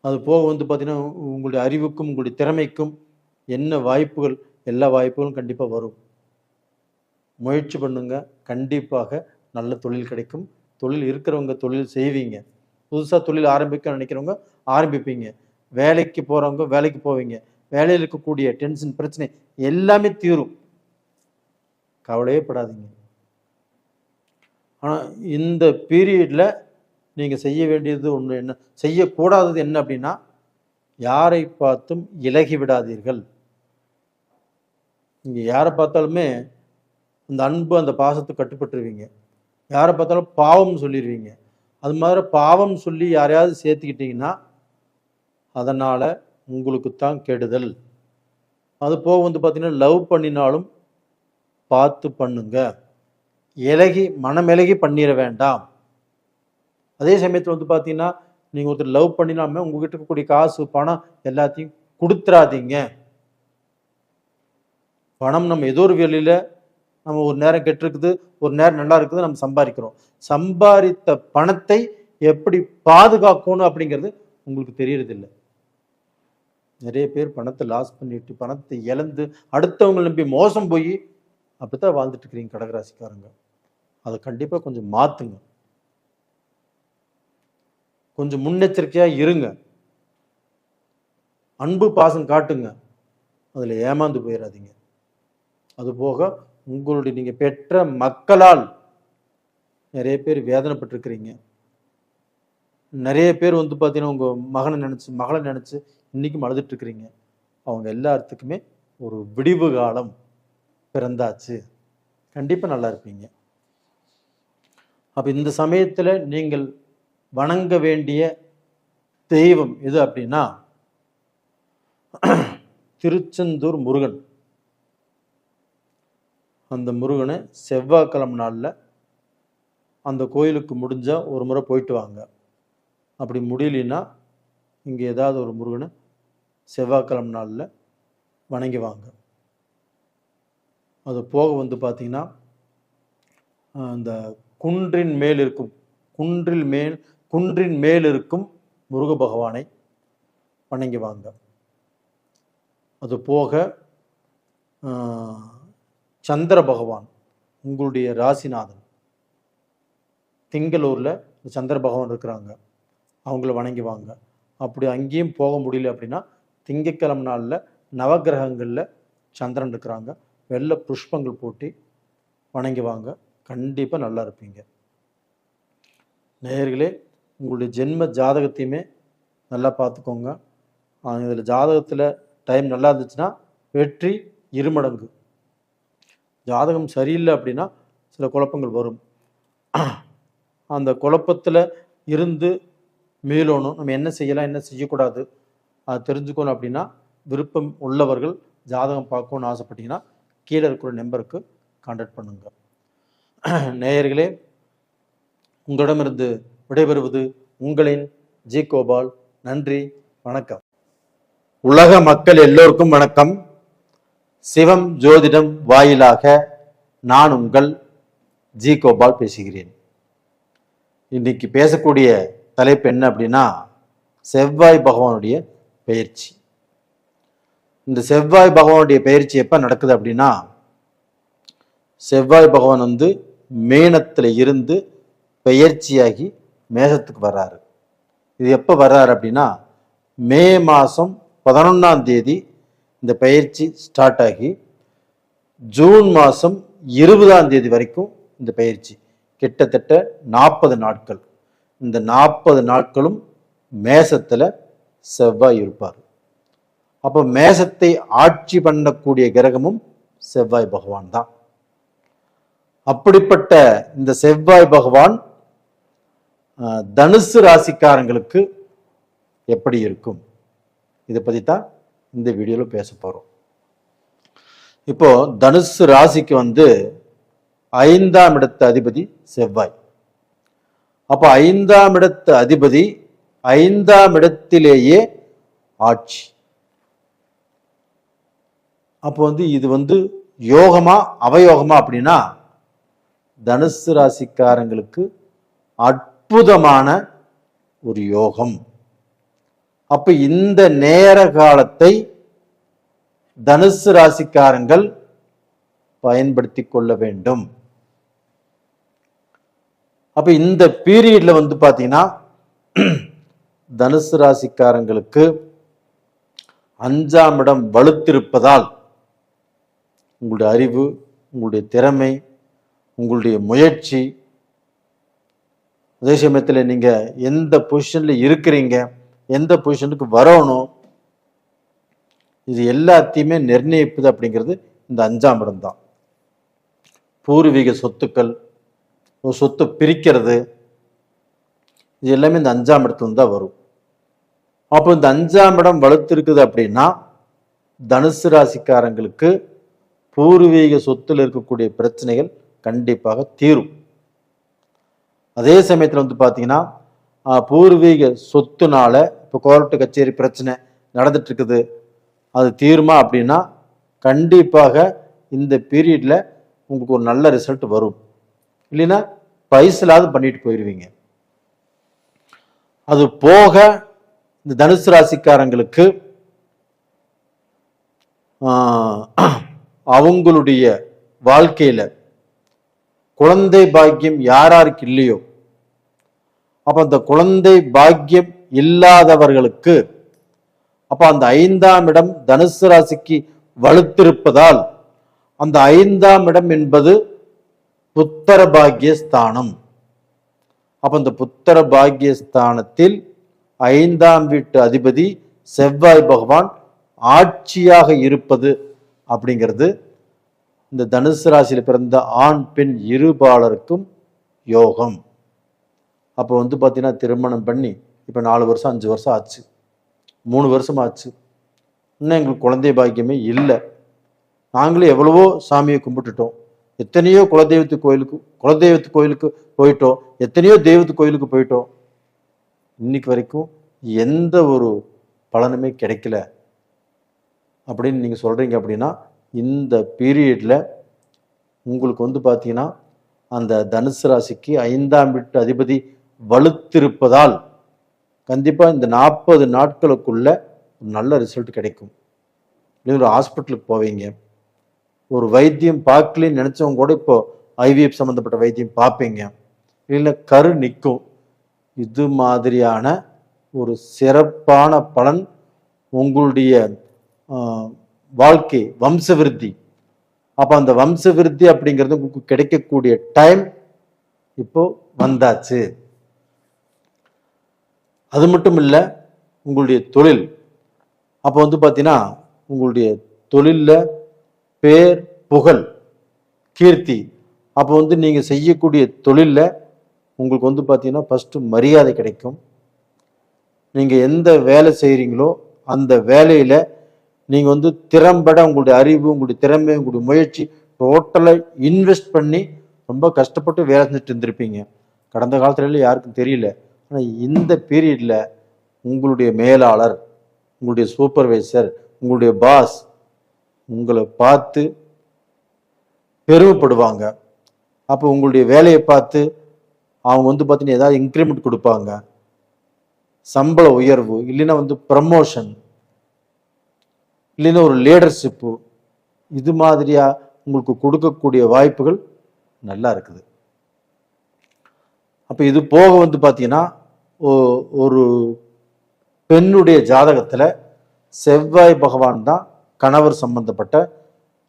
[SPEAKER 1] அது போக பார்த்தீங்கன்னா உங்களுடைய அறிவுக்கும் உங்களுடைய திறமைக்கும் என்ன வாய்ப்புகள், எல்லா வாய்ப்புகளும் கண்டிப்பாக வரும். முயற்சி பண்ணுங்க, கண்டிப்பாக நல்ல தொழில் கிடைக்கும். தொழில் இருக்கிறவங்க தொழில் செய்வீங்க. புதுசாக தொழில் ஆரம்பிக்க நினைக்கிறவங்க ஆரம்பிப்பீங்க. வேலைக்கு போகிறவங்க வேலைக்கு போவீங்க. வேலையில் இருக்கக்கூடிய டென்ஷன் பிரச்சனை எல்லாமே தீரும். கவலையே படாதீங்க. ஆனால் இந்த பீரியடில் நீங்கள் செய்ய வேண்டியது ஒன்று, என்ன செய்யக்கூடாதது என்ன அப்படின்னா, யாரை பார்த்தும் இலகி விடாதீர்கள். நீங்கள் யாரை பார்த்தாலுமே அந்த அன்பு அந்த பாசத்துக்கு கட்டுப்பட்டுருவீங்க. யாரை பார்த்தாலும் பாவம் சொல்லிடுவீங்க. அது மாதிரி பாவம் சொல்லி யாரையாவது சேர்த்துக்கிட்டிங்கன்னா அதனால் உங்களுக்கு தான் கெடுதல். அது போக பார்த்தீங்கன்னா லவ் பண்ணினாலும் பார்த்து பண்ணுங்க. மனமிலகி பண்ணிட வேண்டாம். அதே சமயத்தில் பார்த்தீங்கன்னா நீங்கள் ஒருத்தர் லவ் பண்ணினாலுமே உங்ககிட்ட இருக்கக்கூடிய காசு பணம் எல்லாத்தையும் கொடுத்துறாதீங்க. பணம் நம்ம ஏதோ ஒரு வேலையில் நம்ம ஒரு நேரம் கெட்டிருக்குது, ஒரு நேரம் நல்லா இருக்குது, நம்ம சம்பாதிக்கிறோம். சம்பாதித்த பணத்தை எப்படி பாதுகாக்கணும் அப்படிங்கிறது உங்களுக்கு தெரியறதில்லை. நிறைய பேர் பணத்தை லாஸ் பண்ணிட்டு பணத்தை இழந்து அடுத்தவங்க நம்பி மோசம் போய் அப்படித்தான் வாழ்ந்துட்டு இருக்கிறீங்க கடகராசிக்காரங்க. அதை கண்டிப்பாக கொஞ்சம் மாற்றுங்க. கொஞ்சம் முன்னெச்சரிக்கையாக இருங்க. அன்பு பாசம் காட்டுங்க. அதில் ஏமாந்து போயிடாதீங்க. அதுபோக உங்களுடைய நீங்கள் பெற்ற மக்களால் நிறைய பேர் வேதனைப்பட்டிருக்கிறீங்க. நிறைய பேர் பார்த்தீங்கன்னா உங்கள் மகளை நினச்சி இன்றைக்கும் அழுதுட்டு இருக்கிறீங்க. அவங்க எல்லாத்துக்குமே ஒரு விடிவு காலம் பிறந்தாச்சு. கண்டிப்பாக நல்லா இருப்பீங்க. அப்போ இந்த சமயத்தில் நீங்கள் வணங்க வேண்டிய தெய்வம் எது அப்படின்னா திருச்செந்தூர் முருகன். அந்த முருகனை செவ்வாய்க்கிழமை நாளில் அந்த கோயிலுக்கு முடிஞ்சால் ஒரு முறை போயிட்டு வாங்க. அப்படி முடியலன்னா இங்கே ஏதாவது ஒரு முருகனை செவ்வாய்க்கிழமை நாளில் வணங்கி வாங்க. அது போக பார்த்தீங்கன்னா அந்த குன்றின் மேல் இருக்கும் முருக பகவானை வணங்கி வாங்க. அது போக சந்திர பகவான் உங்களுடைய ராசிநாதன் திங்களூரில் சந்திர பகவான் இருக்கிறாங்க, அவங்கள வணங்கி வாங்க. அப்படி அங்கேயும் போக முடியல அப்படின்னா திங்கட்கிழமை நாளில் நவகிரகங்களில் சந்திரன் இருக்கிறாங்க, வெள்ளை புஷ்பங்கள் போட்டி வணங்கி வாங்க. கண்டிப்பாக நல்லா இருப்பீங்க. நேயர்களே, உங்களுடைய ஜென்ம ஜாதகத்தையுமே நல்லா பார்த்துக்கோங்க. இதில் ஜாதகத்தில் டைம் நல்லா இருந்துச்சுன்னா வெற்றி 2 மடங்கு. ஜாதகம் சரியில்லை அப்படின்னா சில குழப்பங்கள் வரும். அந்த குழப்பத்தில் இருந்து மீளணும். நம்ம என்ன செய்யலாம் என்ன செய்யக்கூடாது அது தெரிஞ்சுக்கணும் அப்படின்னா விருப்பம் உள்ளவர்கள் ஜாதகம் பார்க்கணும்னு ஆசைப்பட்டீங்கன்னா கீழே இருக்கிற நம்பருக்கு கான்டாக்ட் பண்ணுங்க. நேயர்களே, உங்களிடமிருந்து விடைபெறுவது உங்களின் ஜி கோபால். நன்றி, வணக்கம். உலக மக்கள் எல்லோருக்கும் வணக்கம். சிவம் ஜோதிடம் வாயிலாக நான் உங்கள் ஜி கோபால் பேசுகிறேன். இன்னைக்கு பேசக்கூடிய தலைப்பு என்ன அப்படின்னா செவ்வாய் பகவானுடைய பெயர்ச்சி. இந்த செவ்வாய் பகவானுடைய பெயர்ச்சி எப்போ நடக்குது அப்படின்னா செவ்வாய் பகவான் மேனத்தில் இருந்து பெயர்ச்சியாகி மேசத்துக்கு வர்றாரு. இது எப்போ வர்றாரு அப்படின்னா மே மாதம் 11ஆம் தேதி இந்த பயிற்சி ஸ்டார்ட் ஆகி ஜூன் மாதம் 20ஆம் தேதி வரைக்கும் இந்த பயிற்சி, கிட்டத்தட்ட 40 நாட்கள். இந்த 40 நாட்களும் மேசத்தில் செவ்வாய் இருப்பார். அப்போ மேசத்தை ஆட்சி பண்ணக்கூடிய கிரகமும் செவ்வாய் பகவான் தான். அப்படிப்பட்ட இந்த செவ்வாய் பகவான் தனுசு ராசிக்காரங்களுக்கு எப்படி இருக்கும், இதை பற்றி தான் இந்த வீடியோவில் பேச போகிறோம். இப்போ தனுசு ராசிக்கு 5ஆம் இடத்து அதிபதி செவ்வாய். அப்போ 5ஆம் இடத்து அதிபதி 5ஆம் இடத்திலேயே ஆட்சி. அப்போ இது யோகமா அவயோகமா அப்படின்னா தனுசு ராசிக்காரங்களுக்கு அற்புதமான ஒரு யோகம். அப்ப இந்த நேர காலத்தை தனுசு ராசிக்காரங்கள் பயன்படுத்தி கொள்ள வேண்டும். அப்ப இந்த பீரியட்ல பாத்தீங்கன்னா தனுசு ராசிக்காரங்களுக்கு 5ஆம் இடம் வலுத்திருப்பதால் உங்களுடைய அறிவு, உங்களுடைய திறமை, உங்களுடைய முயற்சி, அதே சமயத்தில் நீங்க எந்த பொசிஷன்ல இருக்கிறீங்க, எந்த பொசிஷனுக்கு வரணும், இது எல்லாத்தையுமே நிர்ணயிப்பது அப்படிங்கிறது இந்த 5ஆம் இடம் தான். பூர்வீக சொத்துக்கள், சொத்து பிரிக்கிறது, இது எல்லாமே இந்த 5ஆம் இடத்துல தான் வரும். அப்போ இந்த 5ஆம் இடம் வலுத்திருக்குது அப்படின்னா தனுசு ராசிக்காரங்களுக்கு பூர்வீக சொத்துல இருக்கக்கூடிய பிரச்சனைகள் கண்டிப்பாக தீரும். அதே சமயத்தில் பார்த்தீங்கன்னா பூர்வீக சொத்துனால இப்போ கோர்ட்டு கச்சேரி பிரச்சனை நடந்துட்டு இருக்குது, அது தீருமா அப்படின்னா கண்டிப்பாக இந்த பீரியட்ல உங்களுக்கு ஒரு நல்ல ரிசல்ட் வரும். இல்லைன்னா பைசலாவது பண்ணிட்டு போயிடுவீங்க. அது போக இந்த தனுசு ராசிக்காரங்களுக்கு அவங்களுடைய வாழ்க்கையில குழந்தை பாக்கியம் யாருக்கு இல்லையோ, அப்ப அந்த குழந்தை பாக்கியம் இல்லாதவர்களுக்கு அப்ப அந்த 5ஆம் இடம் தனுசு ராசிக்கு வலுத்திருப்பதால் அந்த 5ஆம் இடம் என்பது புத்திர பாக்கிய ஸ்தானம். அப்ப அந்த புத்திர பாக்கிய ஸ்தானத்தில் 5ஆம் வீட்டு அதிபதி செவ்வாய் பகவான் ஆட்சியாக இருப்பது அப்படிங்கிறது இந்த தனுசு ராசியில் பிறந்த ஆண் பெண் இருபாலருக்கும் யோகம். அப்போ பார்த்தீங்கன்னா திருமணம் பண்ணி இப்போ 4 வருஷம் 5 வருஷம் ஆச்சு, 3 வருஷம் ஆச்சு, இன்னும் எங்களுக்கு குழந்தை பாக்கியமே இல்லை. நாங்களே எவ்வளவோ சாமியை கும்பிட்டுட்டோம், எத்தனையோ குலதெய்வத்து கோயிலுக்கு போயிட்டோம், எத்தனையோ தெய்வத்து கோயிலுக்கு போயிட்டோம், இன்னைக்கு வரைக்கும் எந்த ஒரு பலனுமே கிடைக்கல அப்படின்னு நீங்கள் சொல்கிறீங்க. அப்படின்னா இந்த பீரியட்ல உங்களுக்கு பார்த்தீங்கன்னா அந்த தனுசு ராசிக்கு 5ஆம் வீட்டு அதிபதி வலுத்திருப்பதால் கண்டிப்பாக இந்த 40 நாட்களுக்குள்ள நல்ல ரிசல்ட் கிடைக்கும். ஒரு ஹாஸ்பிட்டலுக்கு போவீங்க, ஒரு வைத்தியம் பார்க்கலன்னு நினச்சவங்க கூட இப்போ ஐவிஎஃப் சம்மந்தப்பட்ட வைத்தியம் பார்ப்பீங்க, இல்லை கரு நிற்கும். இது மாதிரியான ஒரு சிறப்பான பலன் உங்களுடைய வாழ்க்கை வம்ச விருத்தி. அப்ப அந்த வம்ச விருத்தி அப்படிங்கிறது உங்களுக்கு கிடைக்கக்கூடிய டைம் இப்போ வந்தாச்சு. அது மட்டும் இல்லை, உங்களுடைய தொழில் அப்போ பார்த்தீங்கன்னா உங்களுடைய தொழிலில் பேர் புகழ் கீர்த்தி, அப்போ நீங்கள் செய்யக்கூடிய தொழிலில் உங்களுக்கு பார்த்தீங்கன்னா ஃபஸ்ட்டு மரியாதை கிடைக்கும். நீங்கள் எந்த வேலை செய்கிறீங்களோ அந்த வேலையில் நீங்கள் திறம்பட உங்களுடைய அறிவு, உங்களுடைய திறமை, உங்களுடைய முயற்சி டோட்டலாக இன்வெஸ்ட் பண்ணி ரொம்ப கஷ்டப்பட்டு வேலை செஞ்சுட்டு இருந்திருப்பீங்க. கடந்த காலத்துல யாருக்கும் தெரியல. ஆனால் இந்த பீரியடில் உங்களுடைய மேலாளர், உங்களுடைய சூப்பர்வைசர், உங்களுடைய பாஸ் உங்களை பார்த்து பெருமைப்படுவாங்க. அப்போ உங்களுடைய வேலையை பார்த்து அவங்க பார்த்தீங்கன்னா ஏதாவது இன்க்ரிமெண்ட் கொடுப்பாங்க, சம்பள உயர்வு, இல்லைன்னா ப்ரமோஷன், இல்லைன்னா ஒரு லீடர்ஷிப்பு, இது மாதிரியா உங்களுக்கு கொடுக்கக்கூடிய வாய்ப்புகள் நல்லா இருக்குது. அப்போ இது போக பார்த்தீங்கன்னா ஒரு பெண்ணுடைய ஜாதகத்தில் செவ்வாய் பகவான் தான் கணவர் சம்பந்தப்பட்ட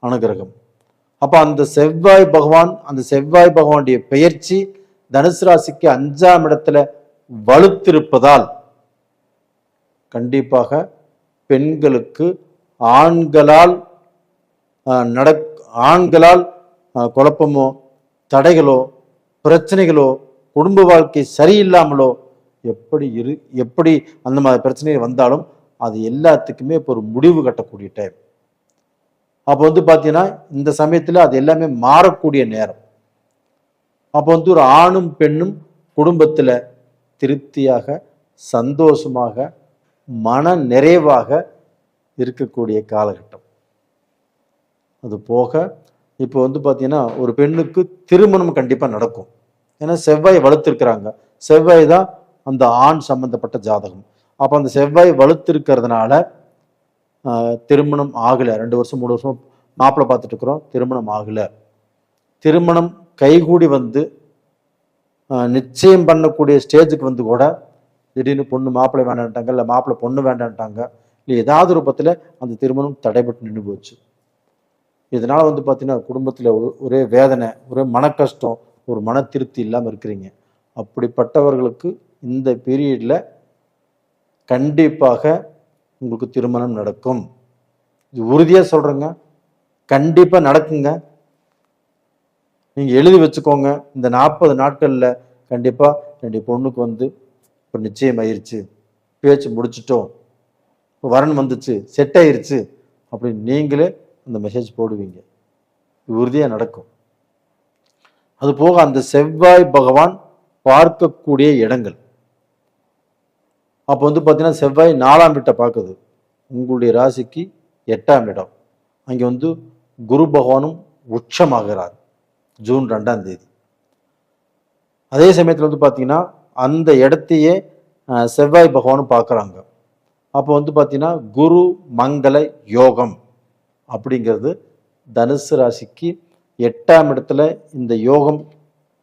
[SPEAKER 1] அனுகிரகம். அப்போ அந்த செவ்வாய் பகவானுடைய பெயர்ச்சி தனுசு ராசிக்கு 5ஆம் இடத்துல வலுத்திருப்பதால் கண்டிப்பாக பெண்களுக்கு ஆண்களால் குழப்பமோ, தடைகளோ, பிரச்சனைகளோ, குடும்ப வாழ்க்கை சரியில்லாமலோ எப்படி அந்த மாதிரி பிரச்சனைகள் வந்தாலும் அது எல்லாத்துக்குமே இப்போ ஒரு முடிவு கட்டக்கூடிய டைம். அப்போ பார்த்தீங்கன்னா இந்த சமயத்தில் அது எல்லாமே மாறக்கூடிய நேரம். அப்போ ஒரு ஆணும் பெண்ணும் குடும்பத்தில் திருப்தியாக, சந்தோஷமாக, மன நிறைவாக இருக்கக்கூடிய காலகட்டம். அது போக இப்போ பார்த்தீங்கன்னா ஒரு பெண்ணுக்கு திருமணம் கண்டிப்பாக நடக்கும். ஏன்னா செவ்வாய் வலுத்திருக்கிறாங்க. செவ்வாய் தான் அந்த ஆண் சம்பந்தப்பட்ட ஜாதகம். அப்போ அந்த செவ்வாய் வலுத்திருக்கிறதுனால திருமணம் ஆகலை. 2 வருஷம் 3 வருஷம் மாப்பிள்ளை பார்த்துட்டு இருக்கிறோம், திருமணம் ஆகலை. திருமணம் கைகூடி நிச்சயம் பண்ணக்கூடிய ஸ்டேஜுக்கு கூட திடீர்னு பொண்ணு மாப்பிள்ளை வேண்டான்ட்டாங்க, இல்லை மாப்பிள்ளை பொண்ணு வேண்டான்ட்டாங்க, இல்லை ஏதாவது ரூபத்தில் அந்த திருமணம் தடைபட்டு நின்று போச்சு. இதனால் பார்த்தீங்கன்னா குடும்பத்தில் ஒரே வேதனை, ஒரே மன கஷ்டம், ஒரு மன திருப்தி இல்லாமல் இருக்கிறீங்க. அப்படிப்பட்டவர்களுக்கு இந்த பீரியடில் கண்டிப்பாக உங்களுக்கு திருமணம் நடக்கும். இது உறுதியாக சொல்கிறேங்க, கண்டிப்பாக நடக்குங்க. நீங்கள் எழுதி வச்சுக்கோங்க. இந்த 40 நாட்களில் கண்டிப்பாக என்னுடைய பொண்ணுக்கு இப்போ நிச்சயம் ஆயிடுச்சு, பேச்சு முடிச்சிட்டோம், வரன் வந்துச்சு, செட் ஆயிருச்சு அப்படின்னு நீங்களே அந்த மெசேஜ் போடுவீங்க. இது உறுதியாக நடக்கும். அது போக அந்த செவ்வாய் பகவான் பார்க்கக்கூடிய இடங்கள், அப்போ பார்த்தீங்கன்னா செவ்வாய் 4ஆம் வீட்டை பார்க்குது, உங்களுடைய ராசிக்கு 8ஆம் இடம். அங்கே குரு பகவானும் உச்சமாகிறார் ஜூன் 2ஆம் தேதி. அதே சமயத்தில் பார்த்தீங்கன்னா அந்த இடத்தையே செவ்வாய் பகவானும் பார்க்குறாங்க. அப்போ பார்த்தீங்கன்னா குரு மங்கள யோகம் அப்படிங்கிறது தனுசு ராசிக்கு 8ஆம் இடத்துல இந்த யோகம்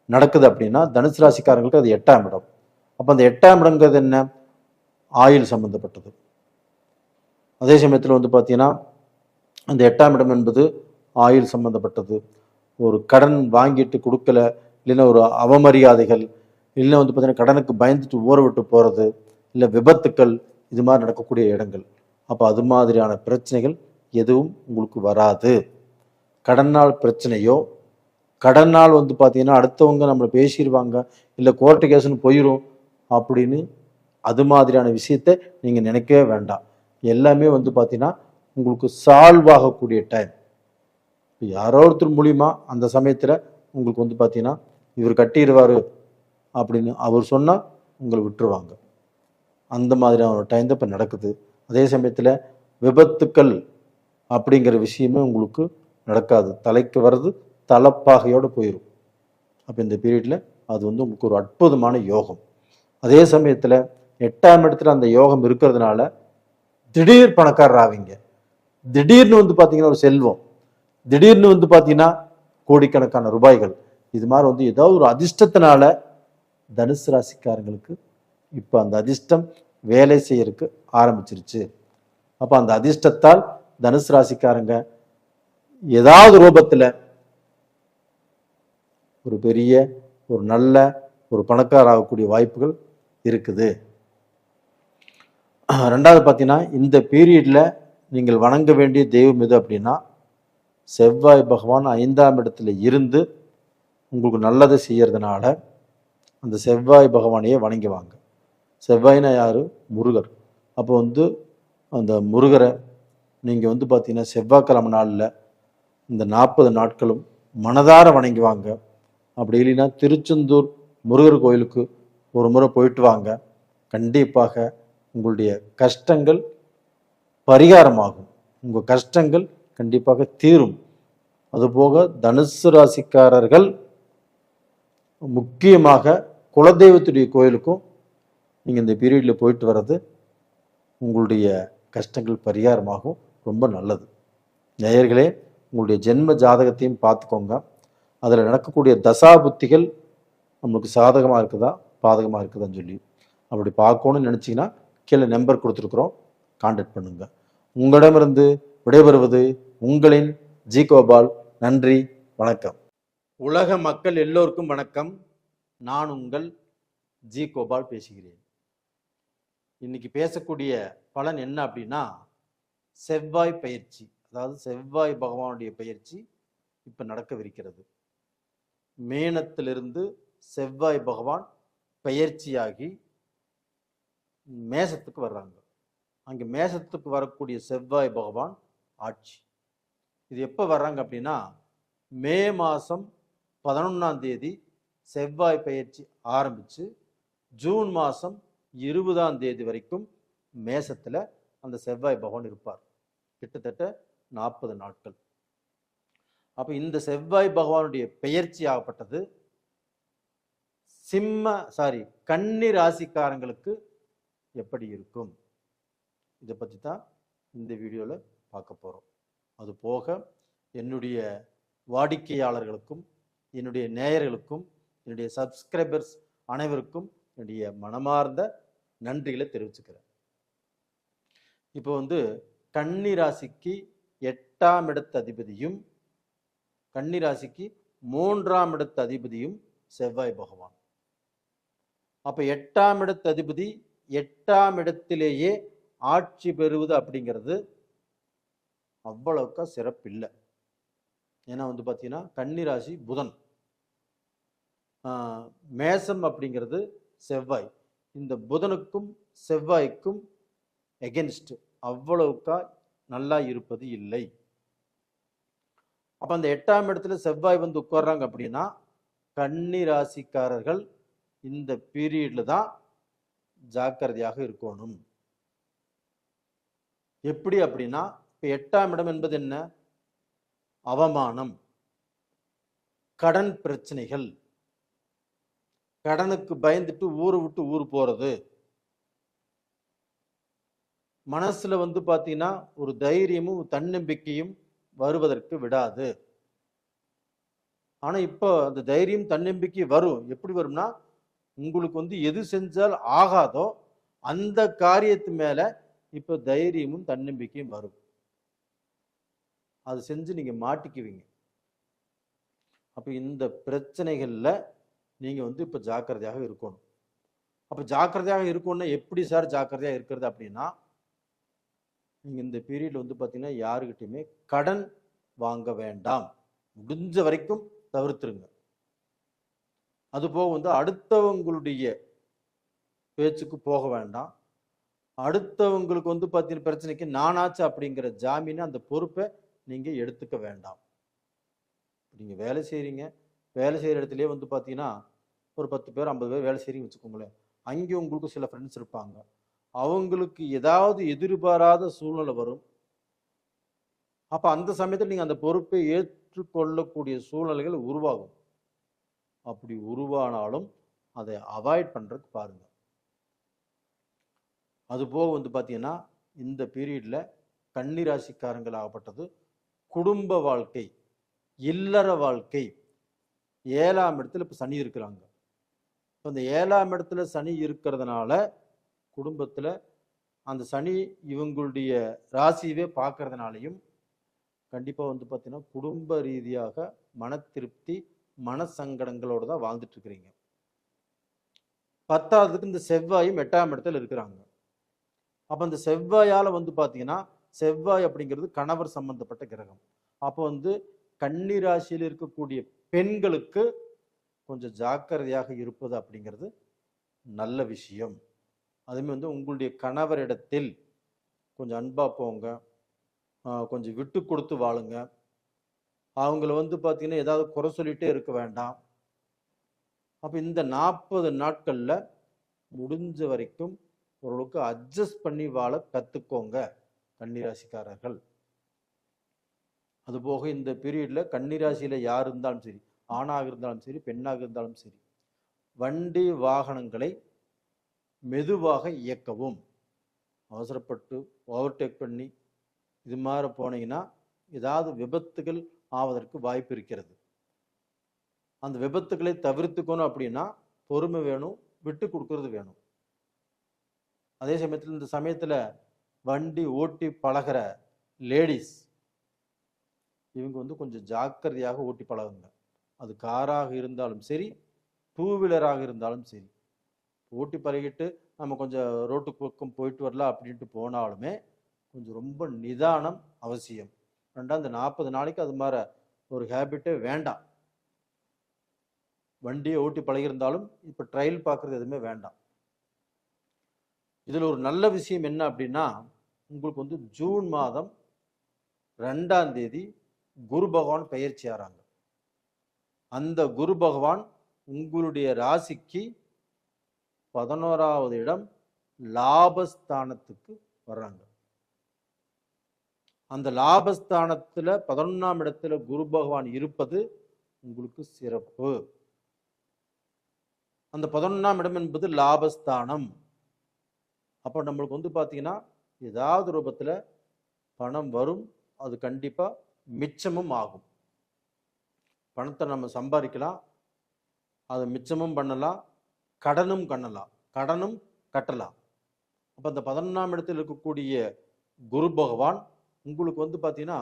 [SPEAKER 1] நடக்குது. அப்படின்னா தனுசு ராசிக்காரங்களுக்கு அது 8ஆம் இடம். அப்போ அந்த 8ஆம் இடங்கிறது என்ன? ஆயுள் சம்பந்தப்பட்டது. அதே சமயத்தில் பார்த்தீங்கன்னா அந்த 8ஆம் இடம் என்பது ஆயுள் சம்பந்தப்பட்டது. ஒரு கடன் வாங்கிட்டு கொடுக்கல, இல்லைன்னா ஒரு அவமரியாதைகள், இல்லைன்னா பார்த்தீங்கன்னா கடனுக்கு பயந்துட்டு ஊற விட்டு போகிறது, இல்லை விபத்துக்கள், இது மாதிரி நடக்கக்கூடிய இடங்கள். அப்போ அது மாதிரியான பிரச்சனைகள் எதுவும் உங்களுக்கு வராது. கடனால் பிரச்சனையோ, கடனால் பார்த்தீங்கன்னா அடுத்தவங்க நம்மளை பேசிடுவாங்க, இல்லை கோர்ட்டு கேஸ்ன்னு போயிடும் அப்படின்னு அது மாதிரியான விஷயத்தை நீங்கள் நினைக்கவே வேண்டாம். எல்லாமே பார்த்தீங்கன்னா உங்களுக்கு சால்வ் ஆகக்கூடிய டைம். யாரோ ஒருத்தர் மூலியமா அந்த சமயத்தில் உங்களுக்கு பார்த்தீங்கன்னா இவர் கட்டிடுவார் அப்படின்னு அவர் சொன்னால் உங்களை விட்டுருவாங்க. அந்த மாதிரியான ஒரு டைம் தான் இப்போ நடக்குது. அதே சமயத்தில் விபத்துக்கள் அப்படிங்கிற விஷயமே உங்களுக்கு நடக்காது. தலைக்கு வர்றது தலைப்பாகையோடு போயிடும். அப்போ இந்த பீரியடில் அது உங்களுக்கு ஒரு அற்புதமான யோகம். அதே சமயத்தில் 8ஆம் இடத்துல அந்த யோகம் இருக்கிறதுனால திடீர் பணக்காரர் ஆவீங்க. திடீர்னு பார்த்தீங்கன்னா ஒரு செல்வம், திடீர்னு பார்த்தீங்கன்னா கோடிக்கணக்கான ரூபாய்கள், இது மாதிரி ஏதாவது ஒரு அதிர்ஷ்டத்தினால தனுசு ராசிக்காரங்களுக்கு இப்போ அந்த அதிர்ஷ்டம் வேலை செய்யறதுக்கு ஆரம்பிச்சிருச்சு. அப்போ அந்த அதிர்ஷ்டத்தால் தனுசு ராசிக்காரங்க ஏதாவது ரூபத்தில் ஒரு பெரிய ஒரு நல்ல ஒரு பணக்கார ஆகக்கூடிய வாய்ப்புகள் இருக்குது. 2வது பார்த்தீங்கன்னா இந்த பீரியடில் நீங்கள் வணங்க வேண்டிய தெய்வம் எது அப்படின்னா செவ்வாய் பகவான் 5ஆம் இடத்துல இருந்து உங்களுக்கு நல்லதை செய்யறதுனால அந்த செவ்வாய் பகவானையே வணங்குவாங்க. செவ்வாய்னா யார்? முருகர். அப்போ அந்த முருகரை நீங்கள் பார்த்தீங்கன்னா செவ்வாய்க்கிழமை நாளில் இந்த 40 நாட்களும் மனதார வணங்குவாங்க. அப்படி இல்லைன்னா திருச்செந்தூர் முருகர் கோயிலுக்கு ஒரு முறை போயிட்டு வாங்க. கண்டிப்பாக உங்களுடைய கஷ்டங்கள் பரிகாரமாகும், உங்கள் கஷ்டங்கள் கண்டிப்பாக தீரும். அதுபோக தனுசு ராசிக்காரர்கள் முக்கியமாக குலதெய்வத்துடைய கோயிலுக்கும் நீங்கள் இந்த பீரியடில் போயிட்டு வர்றது உங்களுடைய கஷ்டங்கள் பரிகாரமாகும். ரொம்ப நல்லது. நேயர்களே, உங்களுடைய ஜென்ம ஜாதகத்தையும் பார்த்துக்கோங்க. அதில் நடக்கக்கூடிய தசாபுத்திகள் நம்மளுக்கு சாதகமாக இருக்குதா பாதகமாக இருக்குதான்னு சொல்லி அப்படி பார்க்கணும்னு நினச்சிங்கன்னா கீழே நம்பர் கொடுத்துருக்குறோம், கான்டாக்ட் பண்ணுங்கள். உங்களிடமிருந்து விடைபெறுவது உங்களின் ஜி கோபால். நன்றி, வணக்கம். உலக மக்கள் எல்லோருக்கும் வணக்கம். நான் உங்கள் ஜி கோபால் பேசுகிறேன். இன்னைக்கு பேசக்கூடிய பலன் என்ன அப்படின்னா, செவ்வாய் பயிற்சி, அதாவது செவ்வாய் பகவானுடைய பயிற்சி இப்ப நடக்கவிருக்கிறது. மேனத்திலிருந்து செவ்வாய் பகவான் பயிற்சியாகி மேசத்துக்கு வர்றாங்க. அங்கே மேசத்துக்கு வரக்கூடிய செவ்வாய் பகவான் ஆட்சி. இது எப்போ வர்றாங்க அப்படின்னா, மே மாதம் 11ஆம் தேதி செவ்வாய் பயிற்சி ஆரம்பித்து ஜூன் மாதம் 20ஆம் தேதி வரைக்கும் மேசத்தில் அந்த செவ்வாய் பகவான் இருப்பார். கிட்டத்தட்ட 40 நாட்கள். அப்போ இந்த செவ்வாய் பகவானுடைய பெயர்ச்சி ஆகப்பட்டது கன்னி ராசிக்காரங்களுக்கு எப்படி இருக்கும், இதை பற்றி தான் இந்த வீடியோவில் பார்க்க போகிறோம். அது போக என்னுடைய வாடிக்கையாளர்களுக்கும் என்னுடைய நேயர்களுக்கும் என்னுடைய சப்ஸ்கிரைபர்ஸ் அனைவருக்கும் என்னுடைய மனமார்ந்த நன்றிகளை தெரிவிச்சுக்கிறேன். இப்போ கன்னி ராசிக்கு 8ஆம் இடத்து அதிபதியும் கன்னி ராசிக்கு 3ஆம் இடத்து அதிபதியும் செவ்வாய் பகவான். அப்ப 8ஆம் இடத்து அதிபதி 8ஆம் இடத்திலேயே ஆட்சி பெறுவது அப்படிங்கிறது அவ்வளவுக்கா சிறப்பில்லை. ஏன்னா பார்த்தீங்கன்னா கன்னி ராசி புதன், மேசம் அப்படிங்கிறது செவ்வாய். இந்த புதனுக்கும் செவ்வாய்க்கும் எகென்ஸ்ட் அவ்வளவுக்கா நல்லா இருப்பது இல்லை. அப்ப அந்த 8ஆம் இடத்துல செவ்வாய் உட்கார்றாங்க அப்படின்னா கன்னி ராசிக்காரர்கள் இந்த பீரியட்ல தான் ஜாக்கிரதையாக இருக்கணும். எப்படி அப்படின்னா, இப்ப 8ஆம் இடம் என்பது என்ன? அவமானம், கடன் பிரச்சனைகள், கடனுக்கு பயந்துட்டு ஊரை விட்டு ஊர் போறது, மனசுல பாத்தீங்கன்னா ஒரு தைரியமும் தன்னம்பிக்கையும் வருவதற்கு விடாது. ஆனா இப்போ அந்த தைரியம் தன்னம்பிக்கை வரும். எப்படி வரும்னா, உங்களுக்கு எது செஞ்சால் ஆகாதோ அந்த காரியத்து மேல இப்போ தைரியமும் தன்னம்பிக்கையும் வரும். அது செஞ்சு நீங்க மாட்டிக்குவீங்க. அப்ப இந்த பிரச்சனைகள்ல நீங்க இப்ப ஜாக்கிரதையாக இருக்கணும். அப்ப ஜாக்கிரதையாக இருக்கணும்னா எப்படி சார் ஜாக்கிரதையா இருக்கிறது அப்படின்னா, நீங்க இந்த பீரியட்ல பாத்தீங்கன்னா யாருக்கிட்டையுமே கடன் வாங்க வேண்டாம். முடிஞ்ச வரைக்கும் தவிர்த்துருங்க. அது போக அடுத்தவங்களுடைய பேச்சுக்கு போக வேண்டாம். அடுத்தவங்களுக்கு பார்த்தீங்கன்னா பிரச்சனைக்கு நானாச்சு அப்படிங்கிற ஜாமீனை, அந்த பொறுப்பை நீங்க எடுத்துக்க வேண்டாம். நீங்க வேலை செய்றீங்க, வேலை செய்யற இடத்துலயே பார்த்தீங்கன்னா ஒரு 10 பேர் 50 பேர் வேலை செய்றீங்கன்னு வச்சுக்கோங்களேன். அங்கே உங்களுக்கு சில ஃப்ரெண்ட்ஸ் இருப்பாங்க. அவங்களுக்கு ஏதாவது எதிர்பாராத சூழ்நிலை வரும். அப்ப அந்த சமயத்தில் நீங்க அந்த பொறுப்பை ஏற்றுக்கொள்ளக்கூடிய சூழ்நிலைகள் உருவாகும். அப்படி உருவானாலும் அதை அவாய்ட் பண்றதுக்கு பாருங்க. அது போக பார்த்தீங்கன்னா இந்த பீரியட்ல கன்னி ராசிக்காரங்கள் ஆகப்பட்டது குடும்ப வாழ்க்கை, இல்லற வாழ்க்கை, 7ஆம் இடத்துல இப்ப சனி இருக்கிறாங்க. இந்த 7ஆம் இடத்துல சனி இருக்கிறதுனால குடும்பத்துல அந்த சனி இவங்களுடைய ராசியவே பார்க்கறதுனாலையும் கண்டிப்பா பார்த்தீங்கன்னா குடும்ப ரீதியாக மன திருப்தி, மனசங்கடங்களோட தான் வாழ்ந்துட்டு இருக்கிறீங்க. 10ஆவதுக்கு இந்த செவ்வாயும் 8ஆம் இடத்துல இருக்கிறாங்க. அப்ப அந்த செவ்வாயால பார்த்தீங்கன்னா, செவ்வாய் அப்படிங்கிறது கணவர் சம்பந்தப்பட்ட கிரகம். அப்போ கன்னி ராசியில் இருக்கக்கூடிய பெண்களுக்கு கொஞ்சம் ஜாக்கிரதையாக இருப்பது அப்படிங்கிறது நல்ல விஷயம். அதுமே உங்களுடைய கணவரிடத்தில் கொஞ்சம் அன்பா போங்க, கொஞ்சம் விட்டு கொடுத்து வாழுங்க. அவங்கள பார்த்தீங்கன்னா ஏதாவது குறை சொல்லிட்டே இருக்க வேண்டாம். அப்ப இந்த 40 நாட்கள்ல முடிஞ்ச வரைக்கும் ஓரளவுக்கு அட்ஜஸ்ட் பண்ணி வாழ கத்துக்கோங்க கன்னிராசிக்காரர்கள். அதுபோக இந்த பீரியட்ல கன்னிராசியில யார் இருந்தாலும் சரி, ஆணாக இருந்தாலும் சரி, பெண்ணாக இருந்தாலும் சரி, வண்டி வாகனங்களை மெதுவாக இயக்கவும். அவசரப்பட்டு ஓவர்டேக் பண்ணி இது மாதிரி போனீங்கன்னா ஏதாவது விபத்துகள் ஆவதற்கு வாய்ப்பு இருக்கிறது. அந்த விபத்துக்களை தவிர்த்துக்கணும் அப்படின்னா பொறுமை வேணும், விட்டு கொடுக்கறது வேணும். அதே சமயத்தில் இந்த சமயத்துல வண்டி ஓட்டி பழகிற லேடிஸ் இவங்க வந்து கொஞ்சம் ஜாக்கிரதையாக ஓட்டி பழகுங்க. அது காராக இருந்தாலும் சரி, டூ வீலராக இருந்தாலும் சரி. ஓட்டி பழகிட்டு நம்ம கொஞ்சம் ரோட்டு பக்கம் போயிட்டு வரலாம் அப்படின்ட்டு போனாலுமே கொஞ்சம் ரொம்ப நிதானம் அவசியம். ரெண்டாவது இந்த 40 நாளைக்கு அது மாதிரி ஒரு ஹேபிட்டே வேண்டாம். வண்டியை ஓட்டி பழகியிருந்தாலும் இப்போ ட்ரையல் பார்க்குறது எதுவுமே வேண்டாம். இதில் ஒரு நல்ல விஷயம் என்ன அப்படின்னா, உங்களுக்கு வந்து ஜூன் மாதம் 2ஆம் தேதி குரு பகவான் பெயர்ச்சி ஆறாங்க. அந்த குரு பகவான் உங்களுடைய ராசிக்கு 11வது இடம் லாபஸ்தானத்துக்கு வர்றாங்க. அந்த லாபஸ்தானத்துல 11ஆம் இடத்துல குரு பகவான் இருப்பது உங்களுக்கு சிறப்பு. அந்த 11ஆம் இடம் என்பது லாபஸ்தானம். அப்போ நம்மளுக்கு வந்து பார்த்தீங்கன்னா ஏதாவது ரூபத்தில் பணம் வரும். அது கண்டிப்பாக மிச்சமும் ஆகும். பணத்தை நம்ம சம்பாதிக்கலாம், அதை மிச்சமும் பண்ணலாம், கடனும் கட்டலாம். அப்போ அந்த 11ஆம் இடத்தில் இருக்கக்கூடிய குரு பகவான் உங்களுக்கு வந்து பார்த்தீங்கன்னா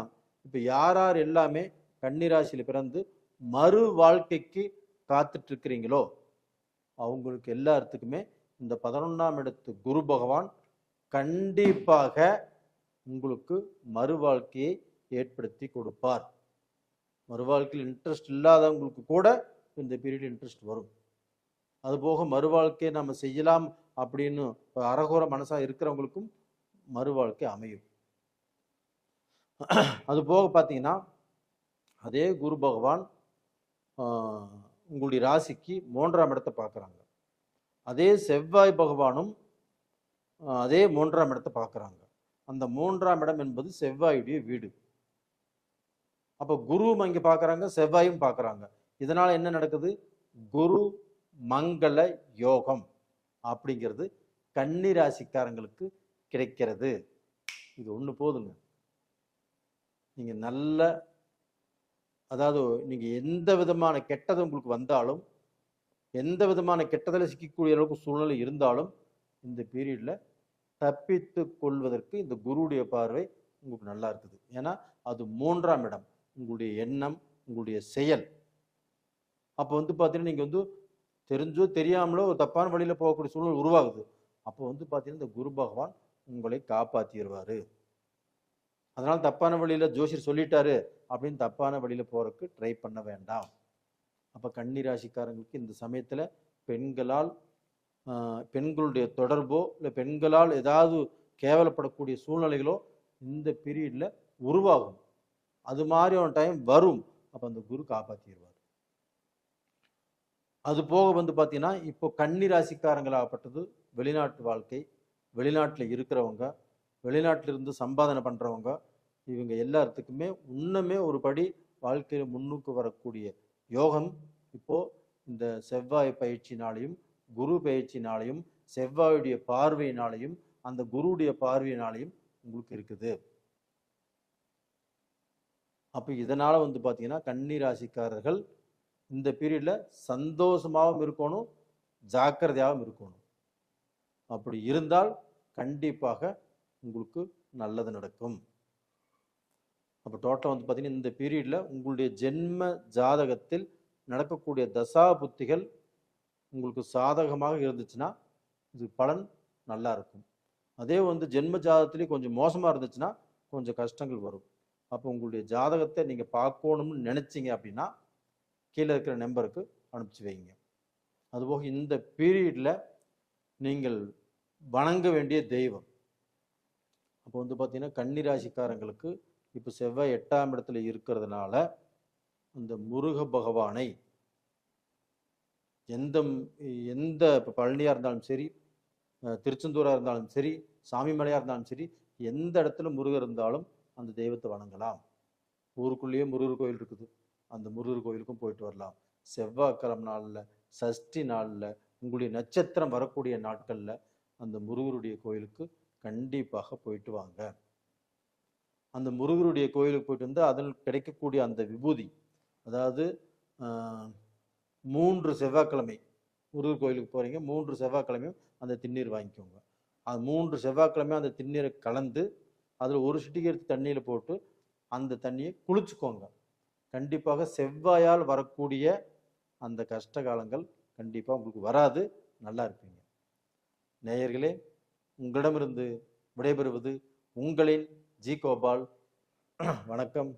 [SPEAKER 1] இப்போ யார் யார் எல்லாமே கன்னிராசியில் பிறந்து மறு வாழ்க்கைக்கு காத்துட்டு இருக்கிறீங்களோ அவங்களுக்கு எல்லாத்துக்குமே இந்த 11ஆம் இடத்து குரு பகவான் கண்டிப்பாக உங்களுக்கு மறு வாழ்க்கையை ஏற்படுத்தி கொடுப்பார். மறு வாழ்க்கையில் இன்ட்ரெஸ்ட் இல்லாதவங்களுக்கு கூட இந்த பீரியட் இன்ட்ரெஸ்ட் வரும். அதுபோக மறு வாழ்க்கையை நம்ம செய்யலாம் அப்படின்னு அரகோர மனசா இருக்கிறவங்களுக்கும் மறு வாழ்க்கை அமையும். அது போக பார்த்தீங்கன்னா அதே குரு பகவான் உங்களுடைய ராசிக்கு 3ஆம் இடத்தை பார்க்குறாங்க. அதே செவ்வாய் பகவானும் அதே 3ஆம் இடத்தை பார்க்குறாங்க. அந்த 3ஆம் இடம் என்பது செவ்வாயுடைய வீடு. அப்போ குருவும் அங்கே பார்க்குறாங்க, செவ்வாயும் பார்க்குறாங்க. இதனால் என்ன நடக்குது? குரு மங்கள யோகம் அப்படிங்கிறது கன்னி ராசிக்காரங்களுக்கு கிடைக்கிறது. இது ஒன்று போதுங்க. நீங்கள் நல்ல, அதாவது நீங்கள் எந்த விதமான கெட்டது உங்களுக்கு வந்தாலும், எந்த விதமான கெட்டதில் சிக்கக்கூடிய அளவுக்கு சூழ்நிலை இருந்தாலும் இந்த பீரியடில் தப்பித்து கொள்வதற்கு இந்த குருவுடைய பார்வை உங்களுக்கு நல்லா இருக்குது. ஏன்னா அது 3ஆம் இடம், உங்களுடைய எண்ணம், உங்களுடைய செயல். அப்போ வந்து பார்த்தீங்கன்னா நீங்கள் வந்து தெரிஞ்சோ தெரியாமலோ ஒரு தப்பான வழியில் போகக்கூடிய சூழ்நிலை உருவாகுது. அப்போ வந்து பார்த்தீங்கன்னா இந்த குரு பகவான் உங்களை காப்பாற்றிடுவார். அதனால தப்பான வழியில் ஜோசியர் சொல்லிட்டாரு அப்படின்னு தப்பான வழியில் போகிறதுக்கு ட்ரை பண்ண வேண்டாம். அப்போ கன்னி ராசிக்காரங்களுக்கு இந்த சமயத்தில் பெண்களுடைய தொடர்போ இல்லை பெண்களால் ஏதாவது கேவலப்படக்கூடிய சூழ்நிலைகளோ இந்த பீரியடில் உருவாகும். அது மாதிரியான டைம் வரும். அப்போ அந்த குரு காப்பாற்றிடுவார். அது போக வந்து பார்த்தீங்கன்னா இப்போ கன்னி ராசிக்காரங்களாகப்பட்டது வெளிநாட்டு வாழ்க்கை, வெளிநாட்டில் இருக்கிறவங்க, வெளிநாட்டிலிருந்து சம்பாதனை பண்ணுறவங்க, இவங்க எல்லாத்துக்குமே இன்னுமே ஒரு படி வாழ்க்கையில் முன்னுக்கு வரக்கூடிய யோகம் இப்போது இந்த செவ்வாய் பயிற்சினாலையும் குரு பயிற்சினாலையும் செவ்வாயுடைய பார்வையினாலையும் அந்த குருவுடைய பார்வையினாலையும் உங்களுக்கு இருக்குது. அப்போ இதனால் வந்து பார்த்தீங்கன்னா கன்னி ராசிக்காரர்கள் இந்த பீரியடில் சந்தோஷமாகவும் இருக்கணும், ஜாக்கிரதையாகவும் இருக்கணும். அப்படி இருந்தால் கண்டிப்பாக உங்களுக்கு நல்லது நடக்கும். அப்போ டோட்டல் வந்து பார்த்தீங்கன்னா இந்த பீரியடில் உங்களுடைய ஜென்ம ஜாதகத்தில் நடக்கக்கூடிய தசா புத்திகள் உங்களுக்கு சாதகமாக இருந்துச்சுன்னா இது பலன் நல்லா இருக்கும். அதே வந்து ஜென்ம ஜாதகத்திலே கொஞ்சம் மோசமாக இருந்துச்சுன்னா கொஞ்சம் கஷ்டங்கள் வரும். அப்போ உங்களுடைய ஜாதகத்தை நீங்கள் பார்க்கணும்னு நினச்சிங்க அப்படின்னா கீழே இருக்கிற நம்பருக்கு அனுப்பிச்சி வைங்க. அதுபோக இந்த பீரியடில் நீங்கள் வணங்க வேண்டிய தெய்வம் அப்போ வந்து பார்த்தீங்கன்னா கன்னி ராசிக்காரங்களுக்கு இப்போ செவ்வாய் 8ஆம் இடத்துல இருக்கிறதுனால அந்த முருக பகவானை எந்த இப்போ பழனியாக இருந்தாலும் சரி, திருச்செந்தூராக இருந்தாலும் சரி, சாமிமலையாக இருந்தாலும் சரி, எந்த இடத்துல முருகர் இருந்தாலும் அந்த தெய்வத்தை வணங்கலாம். ஊருக்குள்ளேயே முருகர் கோயில் இருக்குது, அந்த முருகர் கோயிலுக்கும் போயிட்டு வரலாம். செவ்வாய்க்கிழமை நாளில், சஷ்டி நாளில், உங்களுடைய நட்சத்திரம் வரக்கூடிய நாட்களில் அந்த முருகருடைய கோயிலுக்கு கண்டிப்பாக போயிட்டு வாங்க. அந்த முருகருடைய கோயிலுக்கு போயிட்டு வந்து அதில் கிடைக்கக்கூடிய அந்த விபூதி, அதாவது 3 செவ்வாய்க்கிழமை முருகர் கோயிலுக்கு போகிறீங்க, 3 செவ்வாய்க்கிழமையும் அந்த திருநீர் வாங்கிக்கோங்க. அது 3 செவ்வாய்க்கிழமை அந்த திருநீரை கலந்து அதில் ஒரு சிட்டிகை எடுத்து தண்ணியில் போட்டு அந்த தண்ணியை குளிச்சுக்கோங்க. கண்டிப்பாக செவ்வாயால் வரக்கூடிய அந்த கஷ்ட காலங்கள் கண்டிப்பாக உங்களுக்கு வராது, நல்லா இருப்பீங்க. நேயர்களே, உங்களிடமிருந்து விடைபெறுவது உங்களின் ஜி கோபால். வணக்கம்.